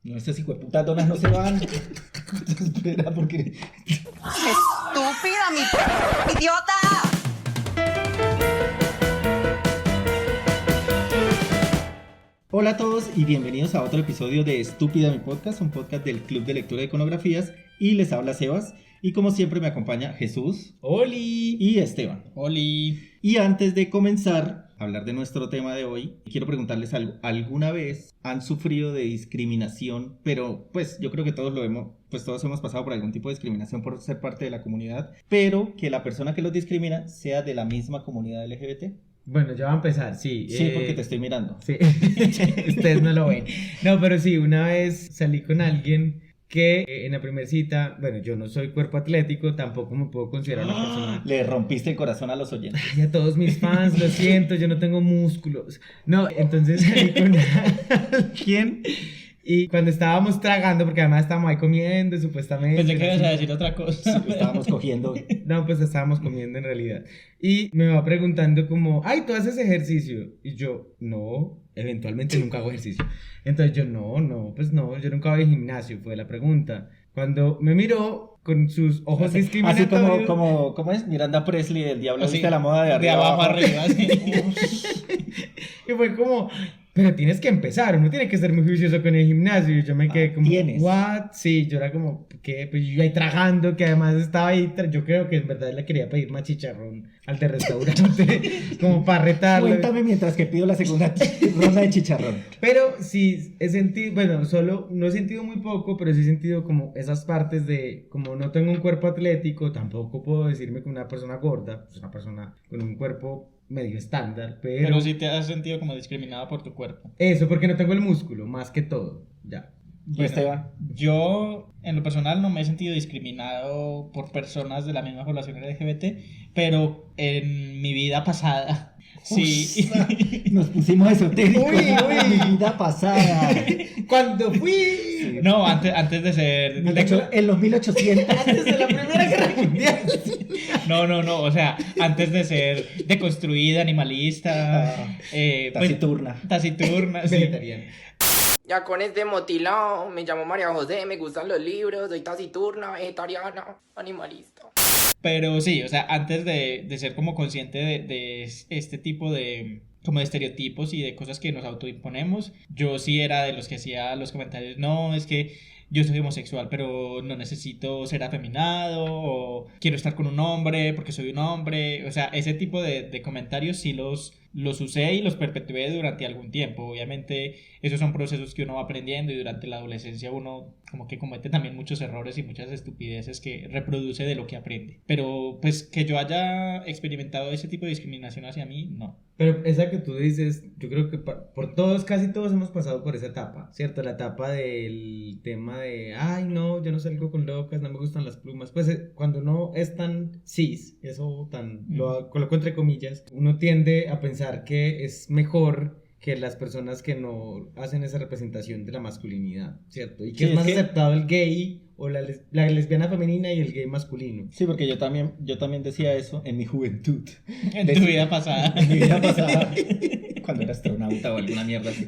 No, estas hijueputas donas no se van. Espera, porque... ¡Estúpida, mi idiota! Hola a todos y bienvenidos a otro episodio de Estúpida mi podcast, un podcast del Club de Lectura de Iconografías. Y les habla Sebas. Y como siempre me acompaña Jesús. ¡Oli! Y Esteban. ¡Oli! Y antes de comenzar a hablar de nuestro tema de hoy, quiero preguntarles algo. ¿Alguna vez han sufrido de discriminación? Pero pues yo creo que todos todos hemos pasado por algún tipo de discriminación por ser parte de la comunidad, pero que la persona que los discrimina sea de la misma comunidad LGBT. Bueno, ya va a empezar, sí. Sí, porque te estoy mirando. Sí, ustedes no lo ven. No, pero sí, una vez salí con alguien que en la primera cita, bueno, yo no soy cuerpo atlético, tampoco me puedo considerar una persona... Le rompiste el corazón a los oyentes. Ay, a todos mis fans, lo siento, yo no tengo músculos. No, entonces salí con alguien y cuando estábamos tragando, porque además estábamos ahí comiendo, supuestamente... Pensé que ibas a decir otra cosa. Estábamos cogiendo. No, pues estábamos comiendo en realidad. Y me va preguntando como, ay, ¿tú haces ejercicio? Y yo, no, eventualmente nunca hago ejercicio. Entonces yo, pues no, yo nunca voy al gimnasio, fue la pregunta. Cuando me miró con sus ojos discriminatorios... Así como ¿cómo es? Miranda Presley del Diablo Así, viste la moda de arriba de abajo abajo. arriba, sí. Y fue como, pero tienes que empezar, uno tiene que ser muy juicioso con el gimnasio. Y yo me quedé como, ¿tienes? ¿what? Sí, yo era como, ¿qué? Pues yo ahí tragando, que además estaba ahí, yo creo que en verdad le quería pedir más chicharrón al de restaurante, como para retarlo. Cuéntame mientras que pido la segunda ronda de chicharrón. Pero sí he sentido, bueno, no he sentido muy poco, pero sí he sentido como esas partes de, como no tengo un cuerpo atlético, tampoco puedo decirme que una persona gorda, pues una persona con un cuerpo medio estándar, Pero sí te has sentido como discriminada por tu cuerpo. Eso, porque no tengo el músculo, más que todo, ya. Bueno, Esteban. Yo, en lo personal, no me he sentido discriminado por personas de la misma población LGBT, pero en mi vida pasada, sí. Nos pusimos esotéricos. Uy, uy. Mi vida pasada. Cuando fui... No, antes de ser... En los 1800. Antes de la Primera Guerra Mundial. No, o sea, antes de ser deconstruida, animalista, taciturna, sí. Vegetariana. Ya con este motilado, me llamo María José, me gustan los libros, soy taciturna, vegetariana, animalista. Pero sí, o sea, antes de ser como consciente de este tipo de como de estereotipos y de cosas que nos autoimponemos, yo sí era de los que hacía los comentarios, no, es que yo soy homosexual, pero no necesito ser afeminado, o quiero estar con un hombre porque soy un hombre, o sea, ese tipo de comentarios sí los usé y los perpetué durante algún tiempo. Obviamente esos son procesos que uno va aprendiendo y durante la adolescencia uno como que comete también muchos errores y muchas estupideces que reproduce de lo que aprende. Pero pues que yo haya experimentado ese tipo de discriminación hacia mí, no. Pero esa que tú dices, yo creo que por todos, casi todos hemos pasado por esa etapa, ¿cierto? La etapa del tema de, ay, no, yo no salgo con locas, no me gustan las plumas. Pues cuando uno es tan cis, eso tan, lo coloco entre comillas, uno tiende a pensar que es mejor que las personas que no hacen esa representación de la masculinidad, ¿cierto? Y que Sí, es más es que... aceptado el gay o la lesbiana femenina y el gay masculino. Sí, porque yo también decía eso en mi juventud. En tu vida pasada. En mi vida pasada, cuando era astronauta o alguna mierda así.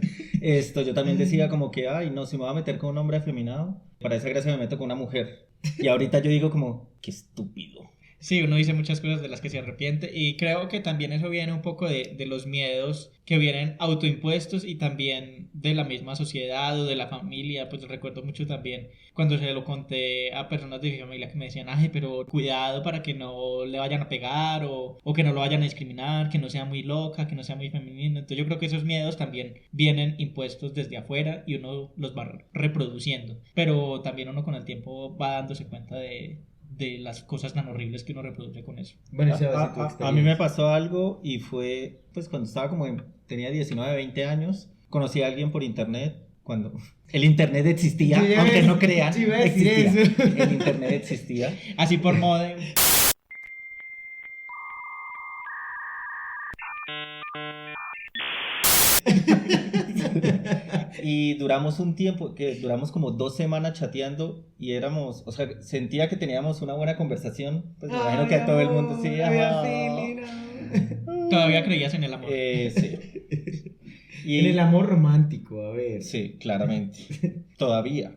Yo también decía como que, ay, no, si me voy a meter con un hombre afeminado, para esa gracia me meto con una mujer. Y ahorita yo digo como, qué estúpido. Sí, uno dice muchas cosas de las que se arrepiente y creo que también eso viene un poco de los miedos que vienen autoimpuestos y también de la misma sociedad o de la familia. Pues recuerdo mucho también cuando se lo conté a personas de mi familia que me decían, ay, pero cuidado para que no le vayan a pegar o que no lo vayan a discriminar, que no sea muy loca, que no sea muy femenino. Entonces yo creo que esos miedos también vienen impuestos desde afuera y uno los va reproduciendo, pero también uno con el tiempo va dándose cuenta de las cosas tan horribles que uno reproduce con eso. Bueno, A mí me pasó algo y fue, pues cuando estaba tenía 19, 20 años, conocí a alguien por internet, cuando el internet existía, aunque no crean, existía. El internet existía. Así por modem. Y duramos un tiempo, duramos como 2 semanas chateando y o sea, sentía que teníamos una buena conversación. Pues me imagino que a todo el mundo sí. Todavía creías en el amor. Sí. En el amor romántico, a ver. Sí, claramente. Todavía.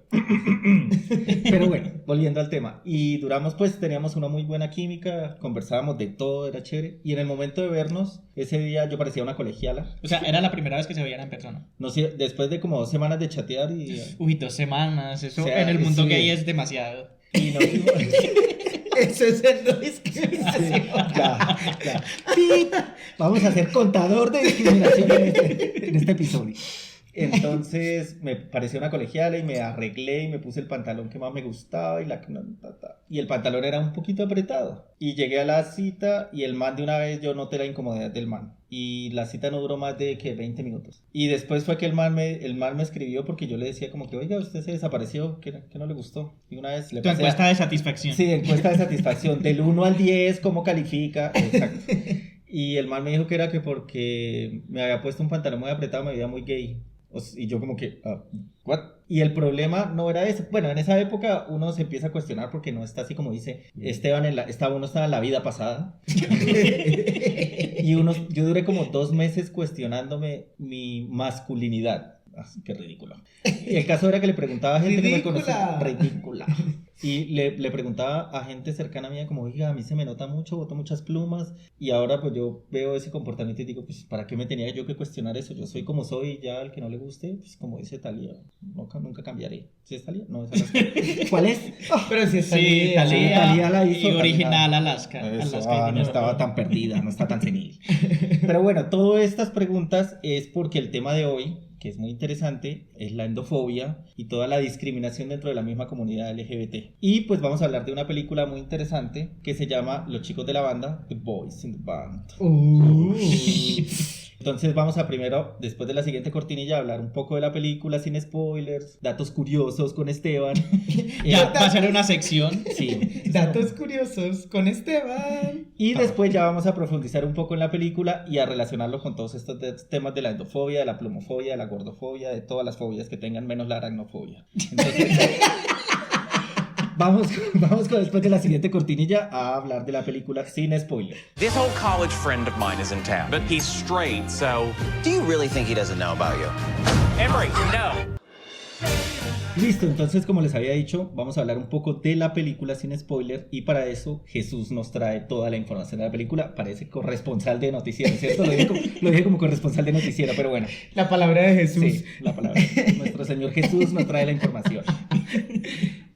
Pero bueno, volviendo al tema. Y duramos, pues teníamos una muy buena química, conversábamos de todo, era chévere. Y en el momento de vernos, ese día yo parecía una colegiala. O sea, era la primera vez que se veían en persona. No sé, después de como 2 semanas de chatear y... Uy, 2 semanas, eso O sea, en el mundo sí. gay es demasiado. Y nos fuimos... Eso es el no discriminación. Ya. Pip. Vamos a ser contador de discriminación en este episodio. Entonces me pareció una colegiala y me arreglé y me puse el pantalón que más me gustaba y el pantalón era un poquito apretado. Y llegué a la cita y el man de una vez yo noté la incomodidad del man. Y la cita no duró más de 20 minutos. Y después fue que el man me escribió porque yo le decía como que, oiga, usted se desapareció, que no le gustó. Y una vez le Tu pasé encuesta de satisfacción. Sí, encuesta de satisfacción. Del 1 al 10, ¿cómo califica? Exacto. Y el man me dijo que era que porque me había puesto un pantalón muy apretado me veía muy gay. Y yo como que, ¿what? Y el problema no era ese. Bueno, en esa época uno se empieza a cuestionar porque no está así como dice Esteban, uno estaba en la vida pasada. Y yo duré como 2 meses cuestionándome mi masculinidad. Así que ridículo. Y el caso era que le preguntaba a gente que me conocía. Ridícula. Y le preguntaba a gente cercana a mí como, oiga, a mí se me nota mucho, boto muchas plumas. Y ahora pues yo veo ese comportamiento y digo, pues ¿para qué me tenía yo que cuestionar eso? Yo soy como soy, ya al que no le guste, pues como dice Thalía, nunca cambiaré. ¿Sí es Thalía? No, esa es ¿Cuál es? Pero si es Sí, Thalía la hizo. y original Alaska. Eso, Alaska no estaba tan perdida, no está tan senil. Pero bueno, todas estas preguntas es porque el tema de hoy, que es muy interesante, es la endofobia y toda la discriminación dentro de la misma comunidad LGBT. Y pues vamos a hablar de una película muy interesante que se llama Los chicos de la banda, The Boys in the Band. Entonces vamos a primero, después de la siguiente cortinilla, hablar un poco de la película sin spoilers, datos curiosos con Esteban. Ya va a ser una sección. Sí. Datos curiosos con Esteban. Y después ya vamos a profundizar un poco en la película y a relacionarlo con todos estos temas de la endofobia, de la plumofobia, de la gordofobia, de todas las fobias que tengan menos la aracnofobia. Entonces, vamos con después de la siguiente cortinilla a hablar de la película sin spoiler. This old college friend of mine is in town, but he's straight, so... Do you really think he doesn't know about you? Emery, no. Listo, entonces como les había dicho, vamos a hablar un poco de la película sin spoiler y para eso Jesús nos trae toda la información de la película. Parece corresponsal de noticiero, ¿cierto? Lo dije como corresponsal de noticiero, pero bueno. La palabra de Jesús. Sí, la palabra. Nuestro Señor Jesús nos trae la información.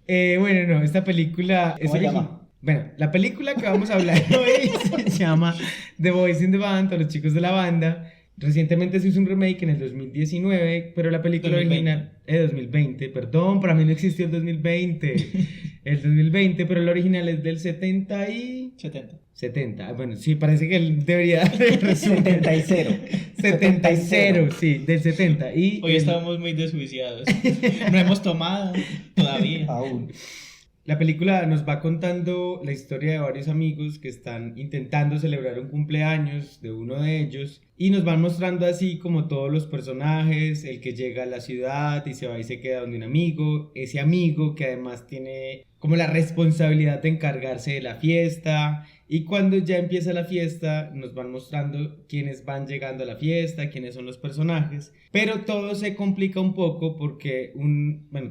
Bueno, no, esta película... ¿Cómo se llama? Bueno, la película que vamos a hablar hoy se llama The Boys in the Band, o Los chicos de la banda. Recientemente se hizo un remake en el 2019, pero la película 2020. original... 2020, perdón, para mí no existió el 2020. El 2020, pero el original es del 70 y... 70, bueno, sí, parece que él debería dar resumen. 70 y 0. 70 y 0, sí, del 70. Y Hoy estamos muy desjuiciados. No hemos tomado todavía. Aún. La película nos va contando la historia de varios amigos que están intentando celebrar un cumpleaños de uno de ellos y nos van mostrando así como todos los personajes, el que llega a la ciudad y se va y se queda donde un amigo, ese amigo que además tiene como la responsabilidad de encargarse de la fiesta, y cuando ya empieza la fiesta nos van mostrando quiénes van llegando a la fiesta, quiénes son los personajes, pero todo se complica un poco porque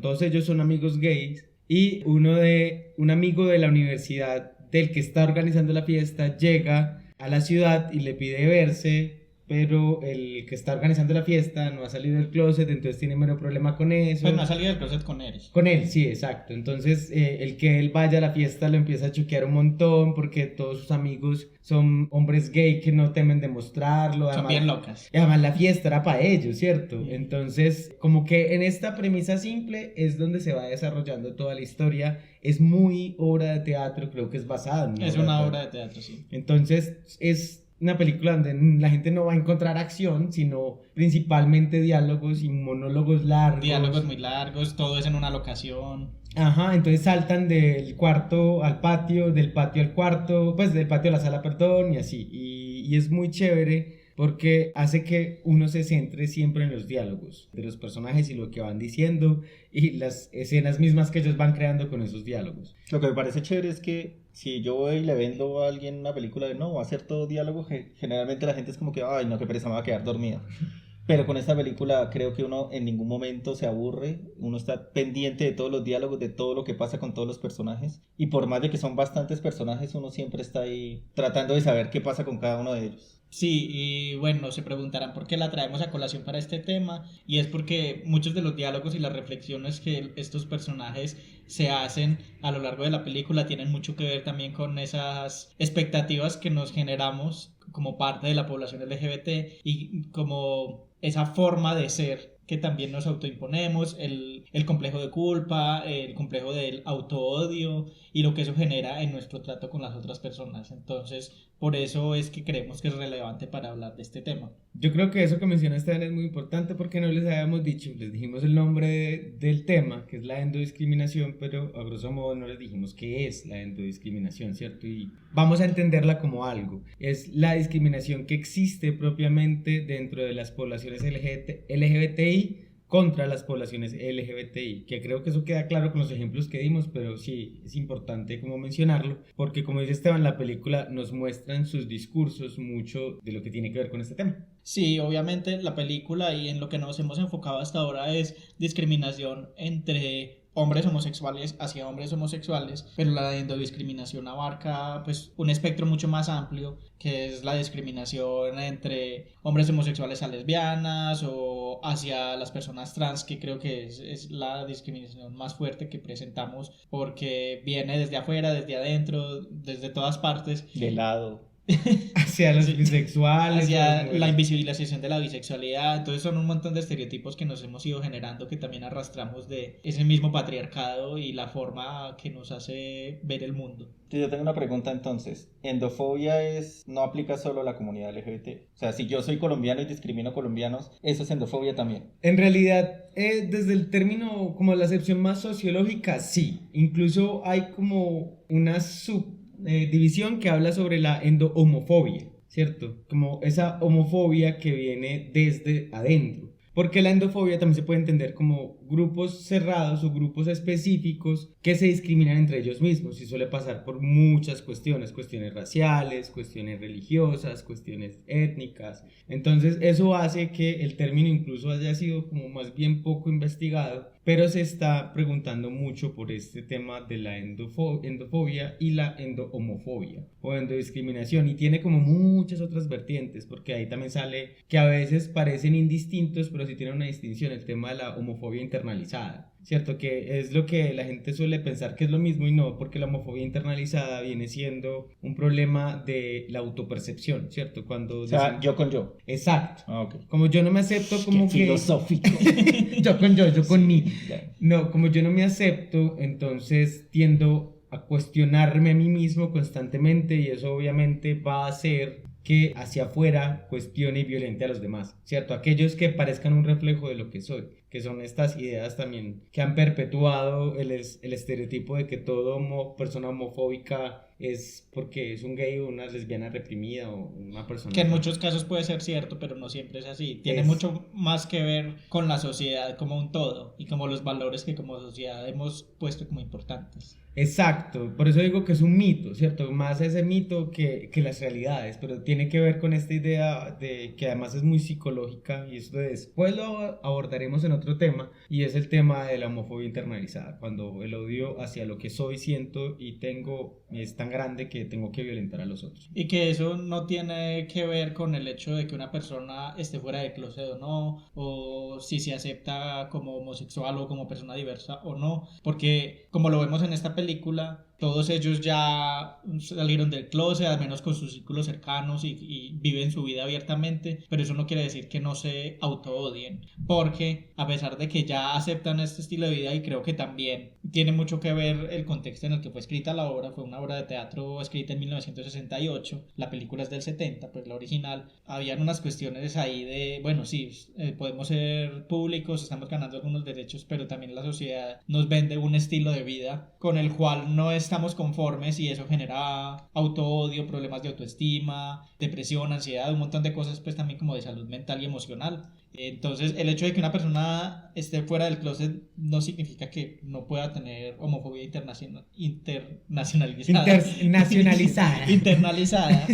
todos ellos son amigos gays. Y un amigo de la universidad del que está organizando la fiesta llega a la ciudad y le pide verse, pero el que está organizando la fiesta no ha salido del closet, entonces tiene mero problema con eso. Pues no ha salido del closet con él. Con él, sí, exacto. Entonces el que él vaya a la fiesta lo empieza a choquear un montón porque todos sus amigos son hombres gay que no temen demostrarlo. Son además, bien locas. y además la fiesta era para ellos, ¿cierto? Entonces, como que en esta premisa simple es donde se va desarrollando toda la historia. Es muy obra de teatro, creo que es basada en una obra de teatro, sí. Entonces, es una película donde la gente no va a encontrar acción, sino principalmente diálogos y monólogos largos. Diálogos muy largos, todo es en una locación. Ajá, entonces saltan del cuarto al patio, del patio al cuarto, pues del patio a la sala, perdón, y así. Y es muy chévere porque hace que uno se centre siempre en los diálogos de los personajes y lo que van diciendo y las escenas mismas que ellos van creando con esos diálogos. Lo que me parece chévere es que si yo voy y le vendo a alguien una película de no, va a ser todo diálogo, generalmente la gente es como que, ay no, qué pereza, me va a quedar dormida. Pero con esta película creo que uno en ningún momento se aburre, uno está pendiente de todos los diálogos, de todo lo que pasa con todos los personajes, y por más de que son bastantes personajes, uno siempre está ahí tratando de saber qué pasa con cada uno de ellos. Sí, y bueno, se preguntarán por qué la traemos a colación para este tema, y es porque muchos de los diálogos y las reflexiones que estos personajes se hacen a lo largo de la película tienen mucho que ver también con esas expectativas que nos generamos como parte de la población LGBT y como esa forma de ser que también nos autoimponemos, el complejo de culpa, el complejo del autoodio y lo que eso genera en nuestro trato con las otras personas. Entonces, por eso es que creemos que es relevante para hablar de este tema. Yo creo que eso que menciona Esteban es muy importante porque no les habíamos dicho, les dijimos el nombre del tema, que es la endodiscriminación, pero a grosso modo no les dijimos qué es la endodiscriminación, ¿cierto? Y vamos a entenderla como algo. Es la discriminación que existe propiamente dentro de las poblaciones LGBTI contra las poblaciones LGBTI, que creo que eso queda claro con los ejemplos que dimos, pero sí es importante como mencionarlo, porque como dice Esteban, la película nos muestra en sus discursos mucho de lo que tiene que ver con este tema. Sí, obviamente la película y en lo que nos hemos enfocado hasta ahora es discriminación entre hombres homosexuales hacia hombres homosexuales, pero la endodiscriminación abarca pues un espectro mucho más amplio, que es la discriminación entre hombres homosexuales a lesbianas o hacia las personas trans, que creo que es la discriminación más fuerte que presentamos porque viene desde afuera, desde adentro, desde todas partes. De lado. Hacia los bisexuales, hacia la invisibilización de la bisexualidad. Entonces son un montón de estereotipos que nos hemos ido generando, que también arrastramos de ese mismo patriarcado y la forma que nos hace ver el mundo. Yo tengo una pregunta entonces. ¿Endofobia no aplica solo a la comunidad LGBT? O sea, si yo soy colombiano y discrimino colombianos, ¿eso es endofobia también? En realidad, desde el término, como la acepción más sociológica, sí. Incluso hay como una división que habla sobre la endohomofobia, ¿cierto? Como esa homofobia que viene desde adentro. Porque la endofobia también se puede entender como grupos cerrados o grupos específicos que se discriminan entre ellos mismos y suele pasar por muchas cuestiones raciales, cuestiones religiosas, cuestiones étnicas. Entonces eso hace que el término incluso haya sido como más bien poco investigado, pero se está preguntando mucho por este tema de la endofobia y la endohomofobia o endodiscriminación, y tiene como muchas otras vertientes, porque ahí también sale que a veces parecen indistintos, pero sí tienen una distinción, el tema de la homofobia internalizada, ¿cierto? Que es lo que la gente suele pensar que es lo mismo y no, porque la homofobia internalizada viene siendo un problema de la autopercepción, ¿cierto? Cuando o sea, yo con yo. Exacto. Ah, okay. Como yo no me acepto como Qué filosófico. yo con mí. No, como yo no me acepto, entonces tiendo a cuestionarme a mí mismo constantemente y eso obviamente va a hacer que hacia afuera cuestione y violente a los demás, ¿cierto? Aquellos que parezcan un reflejo de lo que soy, que son estas ideas también que han perpetuado el estereotipo de que toda persona homofóbica es porque es un gay o una lesbiana reprimida o una persona... Que en muchos casos puede ser cierto, pero no siempre es así. Tiene mucho más que ver con la sociedad como un todo y como los valores que como sociedad hemos puesto como importantes. Exacto, por eso digo que es un mito, ¿cierto? Más ese mito que las realidades, pero tiene que ver con esta idea de que además es muy psicológica y esto después lo abordaremos en otro tema, y es el tema de la homofobia internalizada, cuando el odio hacia lo que soy, siento y tengo es tan grande que tengo que violentar a los otros. Y que eso no tiene que ver con el hecho de que una persona esté fuera de closet o no, o si se acepta como homosexual o como persona diversa o no, porque como lo vemos en esta película, todos ellos ya salieron del closet, al menos con sus círculos cercanos y viven su vida abiertamente, pero eso no quiere decir que no se autoodien, porque a pesar de que ya aceptan este estilo de vida, y creo que también tiene mucho que ver el contexto en el que fue escrita la obra, fue una obra de teatro escrita en 1968, la película es del 70, pues la original, habían unas cuestiones ahí de, bueno, sí, podemos ser públicos, estamos ganando algunos derechos, pero también la sociedad nos vende un estilo de vida con el cual no es estamos conformes y eso genera autoodio, problemas de autoestima, depresión, ansiedad, un montón de cosas pues también como de salud mental y emocional. Entonces el hecho de que una persona esté fuera del closet no significa que no pueda tener homofobia Internacionalizada. internalizada,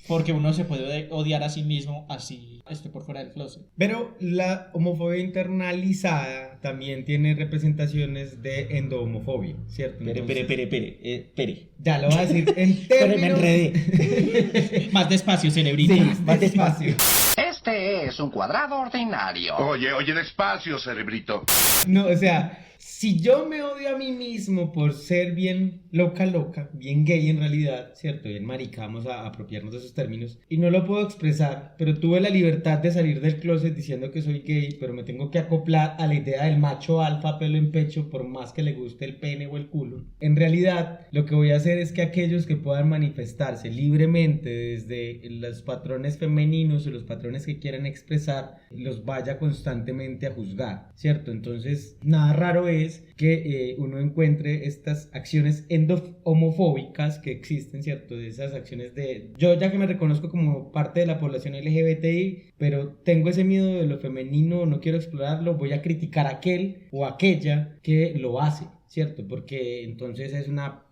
porque uno se puede odiar a sí mismo así esté por fuera del closet. Pero la homofobia internalizada también tiene representaciones de endohomofobia, ¿cierto? Pere. Ya lo voy a decir en Pero me términos... enredé. Más despacio, cerebrito. Sí, más despacio. Este es un cuadrado ordinario. Oye, despacio, cerebrito. No, o sea, si yo me odio a mí mismo por ser bien loca, bien gay en realidad, ¿cierto? Bien marica, vamos a apropiarnos de esos términos, y no lo puedo expresar, pero tuve la libertad de salir del closet diciendo que soy gay, pero me tengo que acoplar a la idea del macho alfa pelo en pecho por más que le guste el pene o el culo. En realidad, lo que voy a hacer es que aquellos que puedan manifestarse libremente desde los patrones femeninos o los patrones que quieran expresar, los vaya constantemente a juzgar, ¿cierto? Entonces, nada raro es que uno encuentre estas acciones homofóbicas que existen, ¿cierto? De esas acciones de... Yo ya que me reconozco como parte de la población LGBTI, pero tengo ese miedo de lo femenino, no quiero explorarlo, voy a criticar a aquel o aquella que lo hace, ¿cierto? Porque entonces es una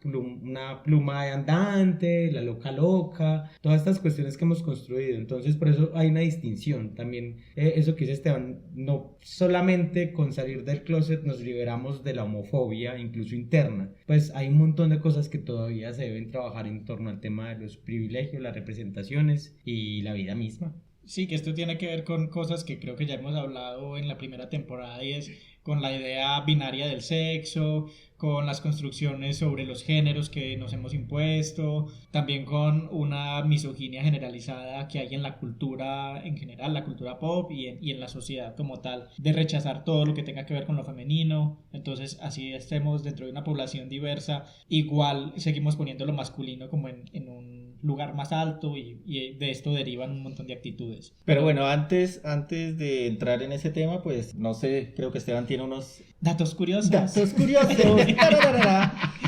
pluma de andante, la loca, todas estas cuestiones que hemos construido. Entonces por eso hay una distinción también, eso que dice Esteban, no solamente con salir del closet nos liberamos de la homofobia, incluso interna, pues hay un montón de cosas que todavía se deben trabajar en torno al tema de los privilegios, las representaciones y la vida misma. Sí, que esto tiene que ver con cosas que creo que ya hemos hablado en la primera temporada, y es con la idea binaria del sexo, con las construcciones sobre los géneros que nos hemos impuesto, también con una misoginia generalizada que hay en la cultura en general, la cultura pop y en la sociedad como tal, de rechazar todo lo que tenga que ver con lo femenino. Entonces, así estemos dentro de una población diversa, igual seguimos poniendo lo masculino como en un lugar más alto, y de esto derivan un montón de actitudes. Pero bueno, antes de entrar en ese tema, pues no sé, creo que Esteban tiene unos Datos curiosos.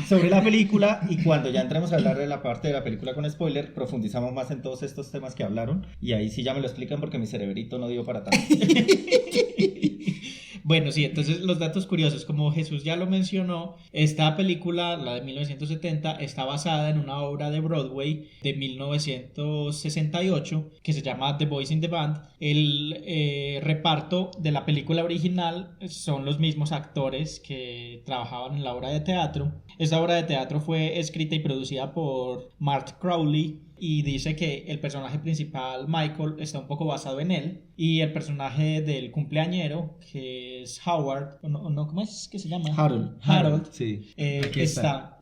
Sobre la película, y cuando ya entremos a hablar de la parte de la película con spoiler, profundizamos más en todos estos temas que hablaron, y ahí sí ya me lo explican porque mi cerebrito no dio para tanto. Bueno, sí, entonces los datos curiosos, como Jesús ya lo mencionó, esta película, la de 1970, está basada en una obra de Broadway de 1968 que se llama The Boys in the Band. El reparto de la película original son los mismos actores que trabajaban en la obra de teatro. Esta obra de teatro fue escrita y producida por Mark Crowley, y dice que el personaje principal, Michael, está un poco basado en él, y el personaje del cumpleañero, que es Howard, ¿cómo es que se llama? Harold, sí.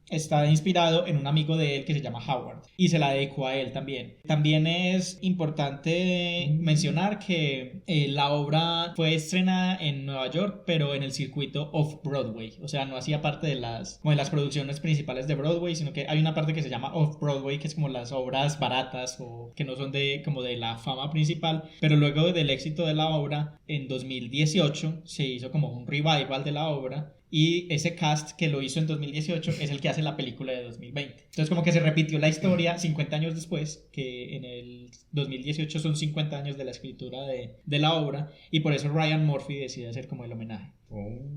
está inspirado en un amigo de él que se llama Howard, y se la dedicó a él también. También es importante mencionar que la obra fue estrenada en Nueva York, pero en el circuito Off-Broadway, o sea, no hacía parte de las producciones principales de Broadway, sino que hay una parte que se llama Off-Broadway, que es como las obras baratas o que no son como de la fama principal. Pero luego del éxito de la obra, en 2018 se hizo como un revival de la obra, y ese cast que lo hizo en 2018 es el que hace la película de 2020. Entonces como que se repitió la historia 50 años después, que en el 2018 son 50 años de la escritura de la obra, y por eso Ryan Murphy decide hacer como el homenaje.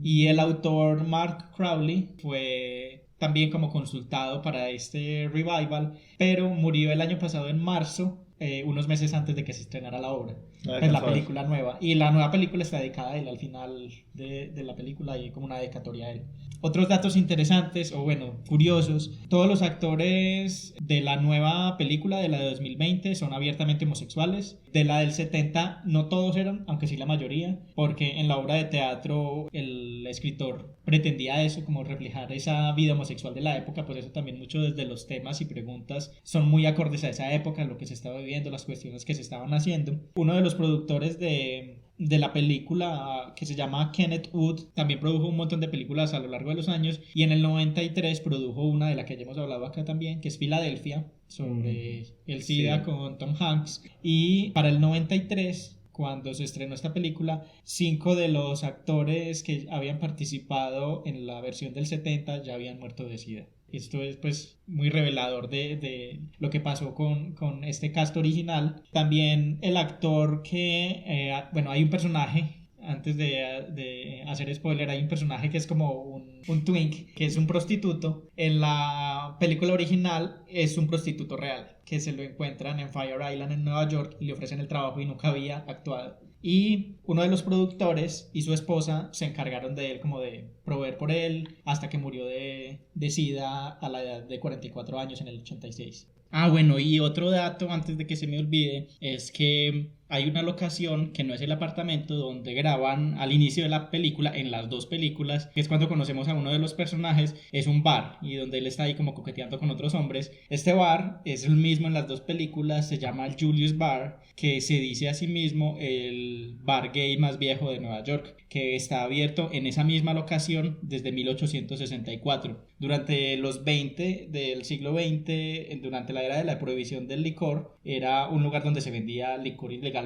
Y el autor Mark Crowley fue también como consultado para este revival, pero murió el año pasado en marzo, unos meses antes de que se estrenara la obra, pues la película nueva. Y la nueva película está dedicada a él. Al final de la película hay como una dedicatoria a él. Otros datos interesantes, o bueno, curiosos: todos los actores de la nueva película, de la de 2020, son abiertamente homosexuales. De la del 70 no todos eran, aunque sí la mayoría, porque en la obra de teatro el escritor pretendía eso, como reflejar esa vida homosexual de la época. Por eso también muchos de los temas y preguntas son muy acordes a esa época, lo que se estaba viviendo, las cuestiones que se estaban haciendo. Uno de los productores de la película, que se llama Kenneth Wood, también produjo un montón de películas a lo largo de los años, y en el 93 produjo una de la que ya hemos hablado acá también, que es Filadelfia, sobre el SIDA, con Tom Hanks. Y para el 93, cuando se estrenó esta película, 5 de los actores que habían participado en la versión del 70 ya habían muerto de SIDA. Esto es pues muy revelador de lo que pasó con este cast original. También el actor que, hay un personaje. Antes de hacer spoiler, hay un personaje que es como un twink, que es un prostituto. En la película original es un prostituto real, que se lo encuentran en Fire Island en Nueva York y le ofrecen el trabajo y nunca había actuado. Y uno de los productores y su esposa se encargaron de él, como de proveer por él, hasta que murió de SIDA a la edad de 44 años en el 86. Bueno, y otro dato antes de que se me olvide es que hay una locación que no es el apartamento donde graban al inicio de la película, en las dos películas, que es cuando conocemos a uno de los personajes, es un bar y donde él está ahí como coqueteando con otros hombres. Este bar es el mismo en las dos películas, se llama el Julius Bar, que se dice a sí mismo el bar gay más viejo de Nueva York, que está abierto en esa misma locación desde 1864. Durante los 20 del siglo XX, durante la era de la prohibición del licor, era un lugar donde se vendía licor ilegalmente,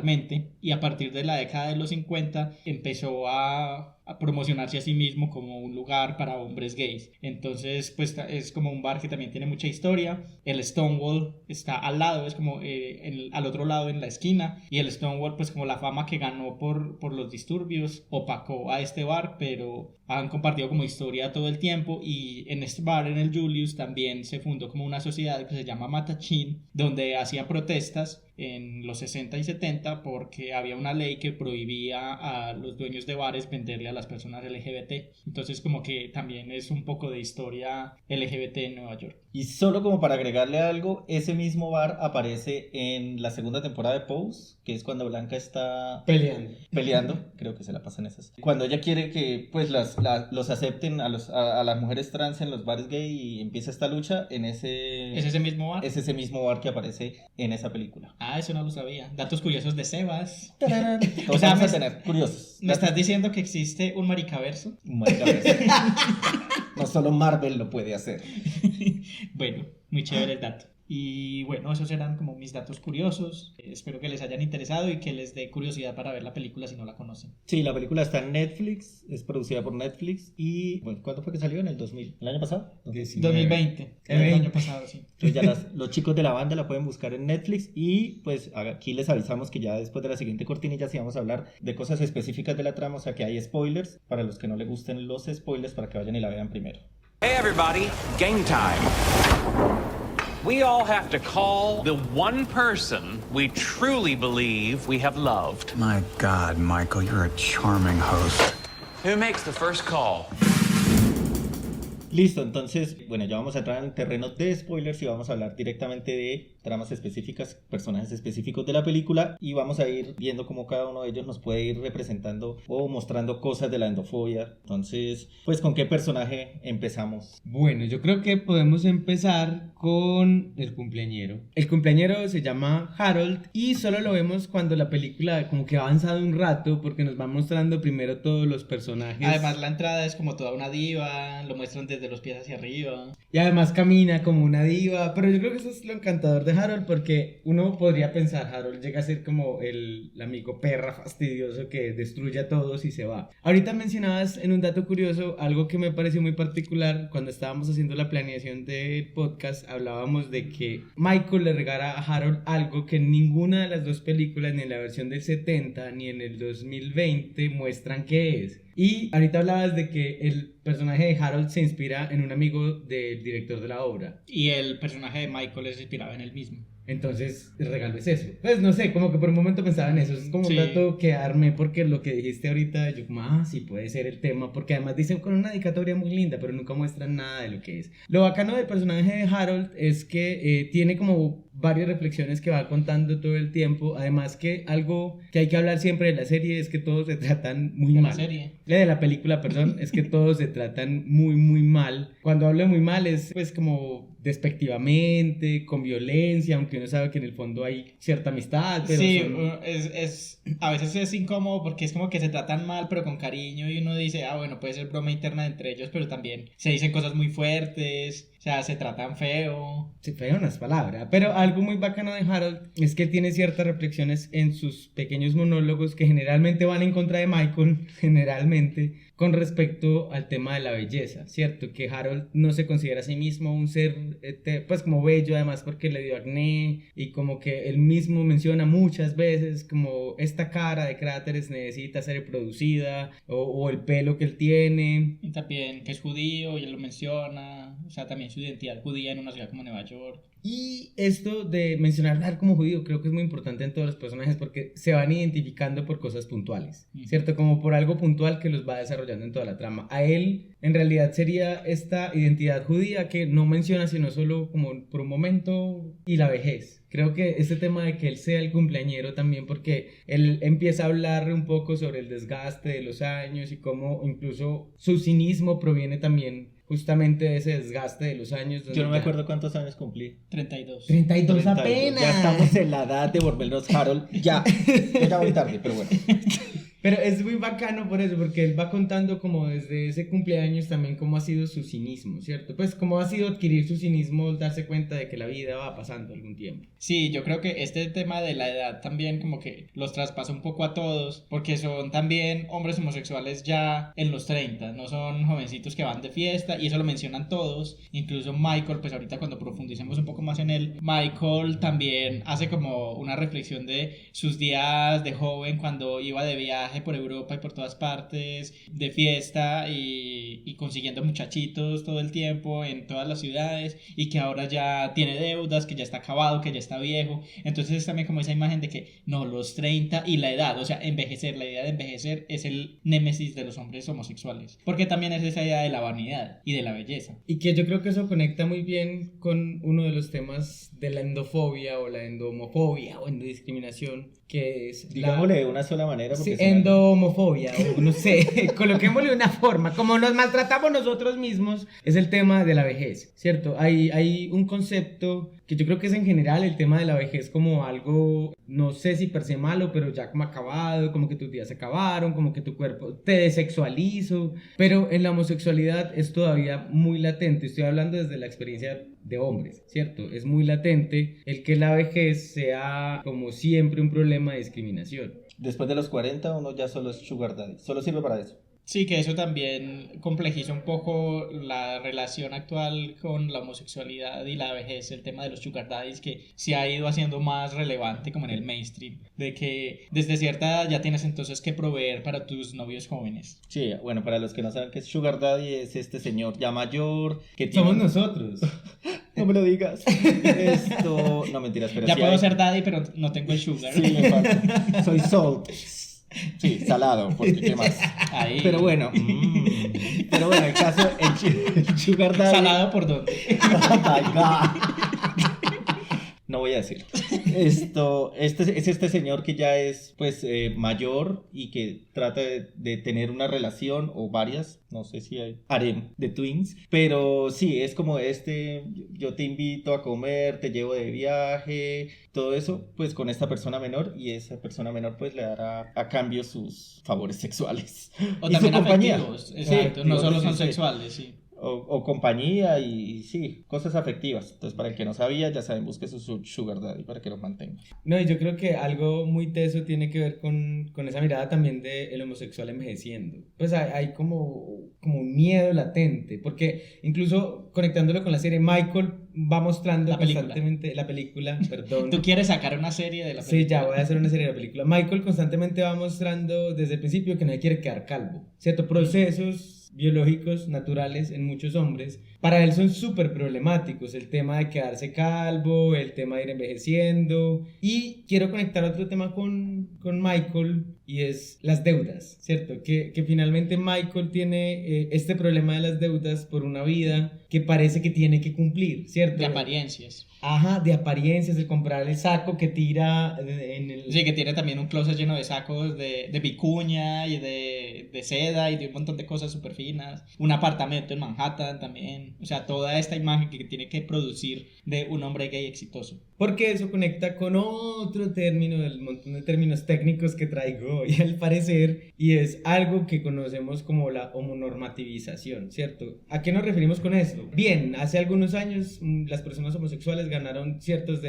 y a partir de la década de los 50 empezó a promocionarse a sí mismo como un lugar para hombres gays. Entonces pues es como un bar que también tiene mucha historia. El Stonewall está al lado, es como al otro lado en la esquina, y el Stonewall pues como la fama que ganó por los disturbios opacó a este bar, pero han compartido como historia todo el tiempo. Y en este bar, en el Julius, también se fundó como una sociedad que se llama Matachin, donde hacía protestas en los 60 y 70 porque había una ley que prohibía a los dueños de bares venderle a las personas LGBT. Entonces como que también es un poco de historia LGBT en Nueva York. Y solo como para agregarle algo, ese mismo bar aparece en la segunda temporada de Pose, que es cuando Blanca está peleando, creo que se la pasan esas. Cuando ella quiere que pues los acepten a las mujeres trans en los bares gay y empieza esta lucha, ¿Es ese mismo bar? Es ese mismo bar que aparece en esa película. Eso no lo sabía. Datos curiosos de Sebas. O sea, vamos a tener curiosos. ¿Me estás diciendo que existe un maricaverso? Un maricaverso. No solo Marvel lo puede hacer. Bueno, muy chévere el dato. Y bueno, esos eran como mis datos curiosos. Espero que les hayan interesado y que les dé curiosidad para ver la película si no la conocen. Sí, la película está en Netflix, es producida por Netflix y bueno, ¿cuándo fue que salió? ¿En el 2000? ¿El año pasado? 2020. El año pasado, sí. Entonces ya los chicos de la banda la pueden buscar en Netflix y pues aquí les avisamos que ya después de la siguiente cortinilla sí vamos a hablar de cosas específicas de la trama, o sea que hay spoilers para los que no les gusten los spoilers para que vayan y la vean primero. Hey everybody, game time. We all have to call the one person we truly believe we have loved. My God, Michael, you're a charming host. Who makes the first call? Listo, entonces, bueno, ya vamos a entrar en el terreno de spoilers y vamos a hablar directamente de tramas específicas, personajes específicos de la película y vamos a ir viendo cómo cada uno de ellos nos puede ir representando o mostrando cosas de la endofobia. Entonces, pues, ¿con qué personaje empezamos? Bueno, yo creo que podemos empezar con el cumpleañero. El cumpleañero se llama Harold y solo lo vemos cuando la película como que ha avanzado un rato porque nos va mostrando primero todos los personajes. Además, la entrada es como toda una diva, lo muestran desde los pies hacia arriba. Y además camina como una diva, pero yo creo que eso es lo encantador de Harold porque uno podría pensar, Harold llega a ser como el amigo perra fastidioso que destruye a todos y se va. Ahorita mencionabas en un dato curioso algo que me pareció muy particular cuando estábamos haciendo la planeación del podcast, hablábamos de que Michael le regala a Harold algo que en ninguna de las dos películas, ni en la versión del 70 ni en el 2020 muestran qué es. Y ahorita hablabas de que el personaje de Harold se inspira en un amigo del director de la obra. Y el personaje de Michael es inspirado en él mismo. Entonces, el regalo es eso. Pues no sé, como que por un momento pensaba en eso. Es como un dato que armé porque lo que dijiste ahorita, yo como, sí puede ser el tema. Porque además dicen con una dedicatoria muy linda, pero nunca muestran nada de lo que es. Lo bacano del personaje de Harold es que tiene como varias reflexiones que va contando todo el tiempo. Además que algo que hay que hablar siempre de la serie es que todos se tratan muy mal. De la película, perdón, es que todos se tratan muy, muy mal. Cuando hablo de muy mal es pues como despectivamente, con violencia, aunque uno sabe que en el fondo hay cierta amistad, pero sí, a veces es incómodo porque es como que se tratan mal pero con cariño y uno dice, bueno, puede ser broma interna entre ellos, pero también se dicen cosas muy fuertes, o sea, se tratan feo. Sí, feo no es palabra, pero algo muy bacano de Harold es que tiene ciertas reflexiones en sus pequeños monólogos que generalmente van en contra de Michael, generalmente, con respecto al tema de la belleza, ¿cierto? Que Harold no se considera a sí mismo un ser, pues como bello, además porque le dio acné, y como que él mismo menciona muchas veces como esta cara de cráteres necesita ser reproducida, o el pelo que él tiene. Y también que es judío, y él lo menciona, o sea, también su identidad judía en una ciudad como Nueva York. Y esto de mencionar como judío creo que es muy importante en todos los personajes porque se van identificando por cosas puntuales, ¿cierto? Como por algo puntual que los va desarrollando en toda la trama. A él en realidad sería esta identidad judía que no menciona sino solo como por un momento, y la vejez. Creo que este tema de que él sea el cumpleañero también, porque él empieza a hablar un poco sobre el desgaste de los años y cómo incluso su cinismo proviene también justamente de ese desgaste de los años. Yo no me acuerdo cuántos años cumplí. 32. 32 apenas. Ya estamos en la edad de volvernos Harold. Ya. Yo ya voy tarde, pero bueno. Pero es muy bacano por eso, porque él va contando como desde ese cumpleaños también cómo ha sido su cinismo, ¿cierto? Pues cómo ha sido adquirir su cinismo, darse cuenta de que la vida va pasando algún tiempo. Sí, yo creo que este tema de la edad también como que los traspasa un poco a todos, porque son también hombres homosexuales ya en los 30, no son jovencitos que van de fiesta, y eso lo mencionan todos, incluso Michael, pues ahorita cuando profundicemos un poco más en él, Michael también hace como una reflexión de sus días de joven cuando iba de viaje por Europa y por todas partes, de fiesta y consiguiendo muchachitos todo el tiempo en todas las ciudades, y que ahora ya tiene deudas, que ya está acabado, que ya está viejo. Entonces es también como esa imagen de que no, los 30 y la edad, o sea, envejecer, la idea de envejecer es el némesis de los hombres homosexuales, porque también es esa idea de la vanidad y de la belleza. Y que yo creo que eso conecta muy bien con uno de los temas de la endofobia o la endomofobia o endodiscriminación, que es digámosle de una sola manera, porque sí, endomofobia, o no sé, coloquémosle una forma, como nos maltratamos nosotros mismos, es el tema de la vejez, ¿cierto? Hay un concepto que yo creo que es en general el tema de la vejez como algo, no sé si per se malo, pero ya como acabado, como que tus días se acabaron, como que tu cuerpo te desexualizo, pero en la homosexualidad es todavía muy latente. Estoy hablando desde la experiencia de hombres, ¿cierto? Es muy latente el que la vejez sea como siempre un problema de discriminación. Después de los 40 uno ya solo es sugar daddy, solo sirve para eso. Sí, que eso también complejiza un poco la relación actual con la homosexualidad y la vejez, el tema de los sugar daddies, que se ha ido haciendo más relevante como en el mainstream, de que desde cierta edad ya tienes entonces que proveer para tus novios jóvenes. Sí, bueno, para los que no saben qué es sugar daddy, es este señor ya mayor que tiene... Somos nosotros. No me lo digas. Esto... No, mentiras, pero ya sí puedo hay... ser daddy, pero no tengo el sugar. Sí, me falta. Soy salt. Sí, salado, porque qué más. Ahí. Pero bueno, pero bueno, el caso, el sugar daddy. ¿Salado por dónde? Oh my God. No voy a decir. Es este señor que ya es pues mayor y que trata de tener una relación o varias, no sé si hay harem de twins, pero sí, es como yo te invito a comer, te llevo de viaje, todo eso pues con esta persona menor, y esa persona menor pues le dará a cambio sus favores sexuales. O y también su compañía. Exacto, Sí, no solo sí, son sí. sexuales, sí. O compañía y sí, cosas afectivas. Entonces, para el que no sabía, ya saben, busque su sugar daddy para que lo mantenga. No, y yo creo que algo muy teso tiene que ver con esa mirada también del homosexual envejeciendo. Pues hay como un miedo latente, porque incluso conectándolo con la serie, Michael va mostrando constantemente la película, perdón. ¿Tú quieres sacar una serie de la película? Sí, ya voy a hacer una serie de la película. Michael constantemente va mostrando desde el principio que no quiere quedar calvo, ¿cierto? Procesos biológicos naturales en muchos hombres, para él son súper problemáticos, el tema de quedarse calvo, el tema de ir envejeciendo. Y quiero conectar otro tema con Michael, y es las deudas, ¿cierto? Que finalmente Michael tiene este problema de las deudas por una vida que parece que tiene que cumplir, ¿cierto? De apariencias. Ajá, de apariencias, de comprar el saco que tira en el... Sí, que tiene también un closet lleno de sacos de vicuña y de seda y de un montón de cosas súper finas. Un apartamento en Manhattan también. O sea, toda esta imagen que tiene que producir de un hombre gay exitoso. Porque eso conecta con otro término, del montón de términos técnicos que traigo hoy al parecer, y es algo que conocemos como la homonormativización, ¿cierto? ¿A qué nos referimos con esto? Bien, hace algunos años las personas homosexuales ganamos ciertos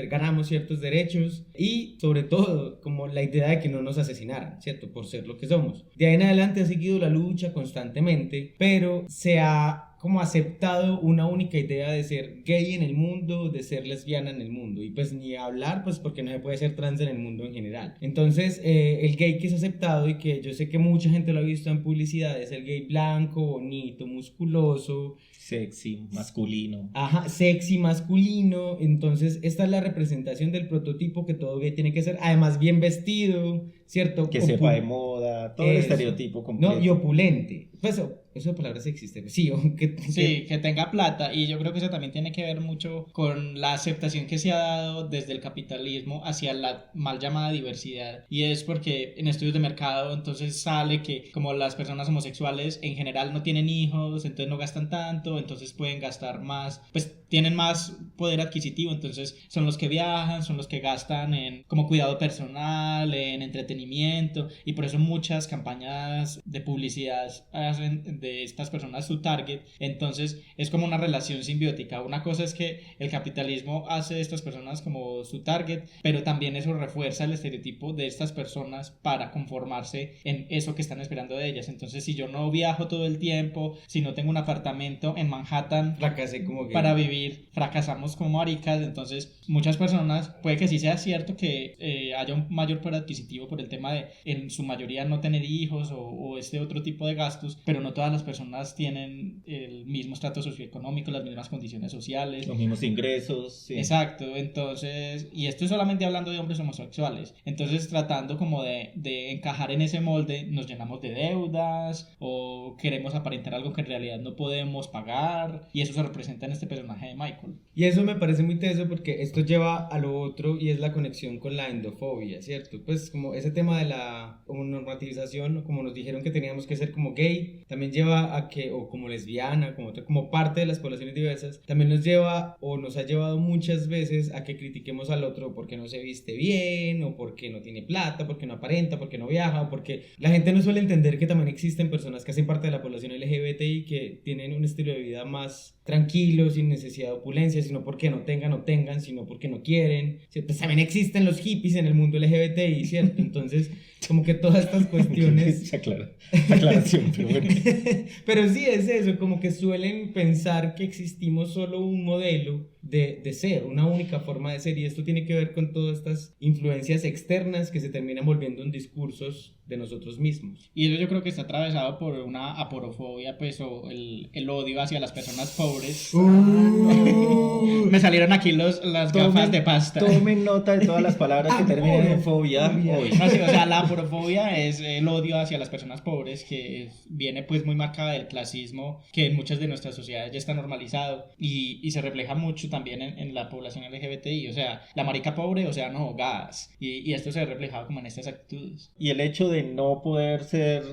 derechos, y sobre todo como la idea de que no nos asesinaran, ¿cierto? Por ser lo que somos. De ahí en adelante ha seguido la lucha constantemente, pero se ha como aceptado una única idea de ser gay en el mundo, de ser lesbiana en el mundo, y pues ni hablar, pues porque no se puede ser trans en el mundo en general. Entonces el gay que es aceptado y que yo sé que mucha gente lo ha visto en publicidad es el gay blanco, bonito, musculoso, Sexy, masculino. ajá, sexy, masculino. Entonces esta es la representación del prototipo que todo gay tiene que ser, además bien vestido, ¿cierto? Que sepa de moda, todo el estereotipo completo. No, y opulente. Pues eso de palabras existe. Sí, que tenga plata. Y yo creo que eso también tiene que ver mucho con la aceptación que se ha dado desde el capitalismo hacia la mal llamada diversidad. Y es porque en estudios de mercado entonces sale que como las personas homosexuales en general no tienen hijos, entonces no gastan tanto, entonces pueden gastar más, pues tienen más poder adquisitivo, entonces son los que viajan, son los que gastan en como cuidado personal, en entretenimiento, y por eso muchas campañas de publicidad hacen de estas personas su target. Entonces es como una relación simbiótica. Una cosa es que el capitalismo hace de estas personas como su target, pero también eso refuerza el estereotipo de estas personas para conformarse en eso que están esperando de ellas. Entonces si yo no viajo todo el tiempo, si no tengo un apartamento en Manhattan fracasé como gay para vivir, fracasamos como maricas. Entonces muchas personas, puede que sí sea cierto que haya un mayor poder adquisitivo por el tema de en su mayoría no tener hijos o este otro tipo de gastos, pero no todas las personas tienen el mismo estrato socioeconómico, las mismas condiciones sociales, los mismos ingresos. Sí. Exacto. Entonces, y esto es solamente hablando de hombres homosexuales. Entonces tratando como de encajar en ese molde, nos llenamos de deudas o queremos aparentar algo que en realidad no podemos pagar, y eso se representa en este personaje de Michael. Y eso me parece muy teso porque esto lleva a lo otro, y es la conexión con la endofobia, ¿cierto? Pues como ese tema de la normativización, como nos dijeron que teníamos que ser como gay, también lleva a que, o como lesbiana, como parte de las poblaciones diversas, también nos lleva o nos ha llevado muchas veces a que critiquemos al otro porque no se viste bien, o porque no tiene plata, porque no aparenta, porque no viaja, o porque la gente no suele entender que también existen personas que hacen parte de la población LGBTI que tienen un estilo de vida más tranquilo, sin necesidad de opulencia, sino porque no tengan, sino porque no quieren. Pues también existen los hippies en el mundo LGBTI, ¿cierto? Entonces, como que todas estas cuestiones... Se aclara. Aclaración, pero bueno. Pero sí es eso, como que suelen pensar que existimos solo un modelo de ser, una única forma de ser, y esto tiene que ver con todas estas influencias externas que se terminan volviendo en discursos de nosotros mismos. Y eso yo creo que está atravesado por una aporofobia, pues, o el odio hacia las personas pobres. Me salieron aquí las gafas de pasta. Tomen nota de todas las palabras que terminen en fobia hoy. No, sí, o sea, la aporofobia es el odio hacia las personas pobres, que viene pues muy marcada del clasismo, que en muchas de nuestras sociedades ya está normalizado, y se refleja mucho también en la población LGBTI, o sea, la marica pobre, o sea, no, gas, y esto se ve reflejado como en estas actitudes. Y el hecho de no poder ser,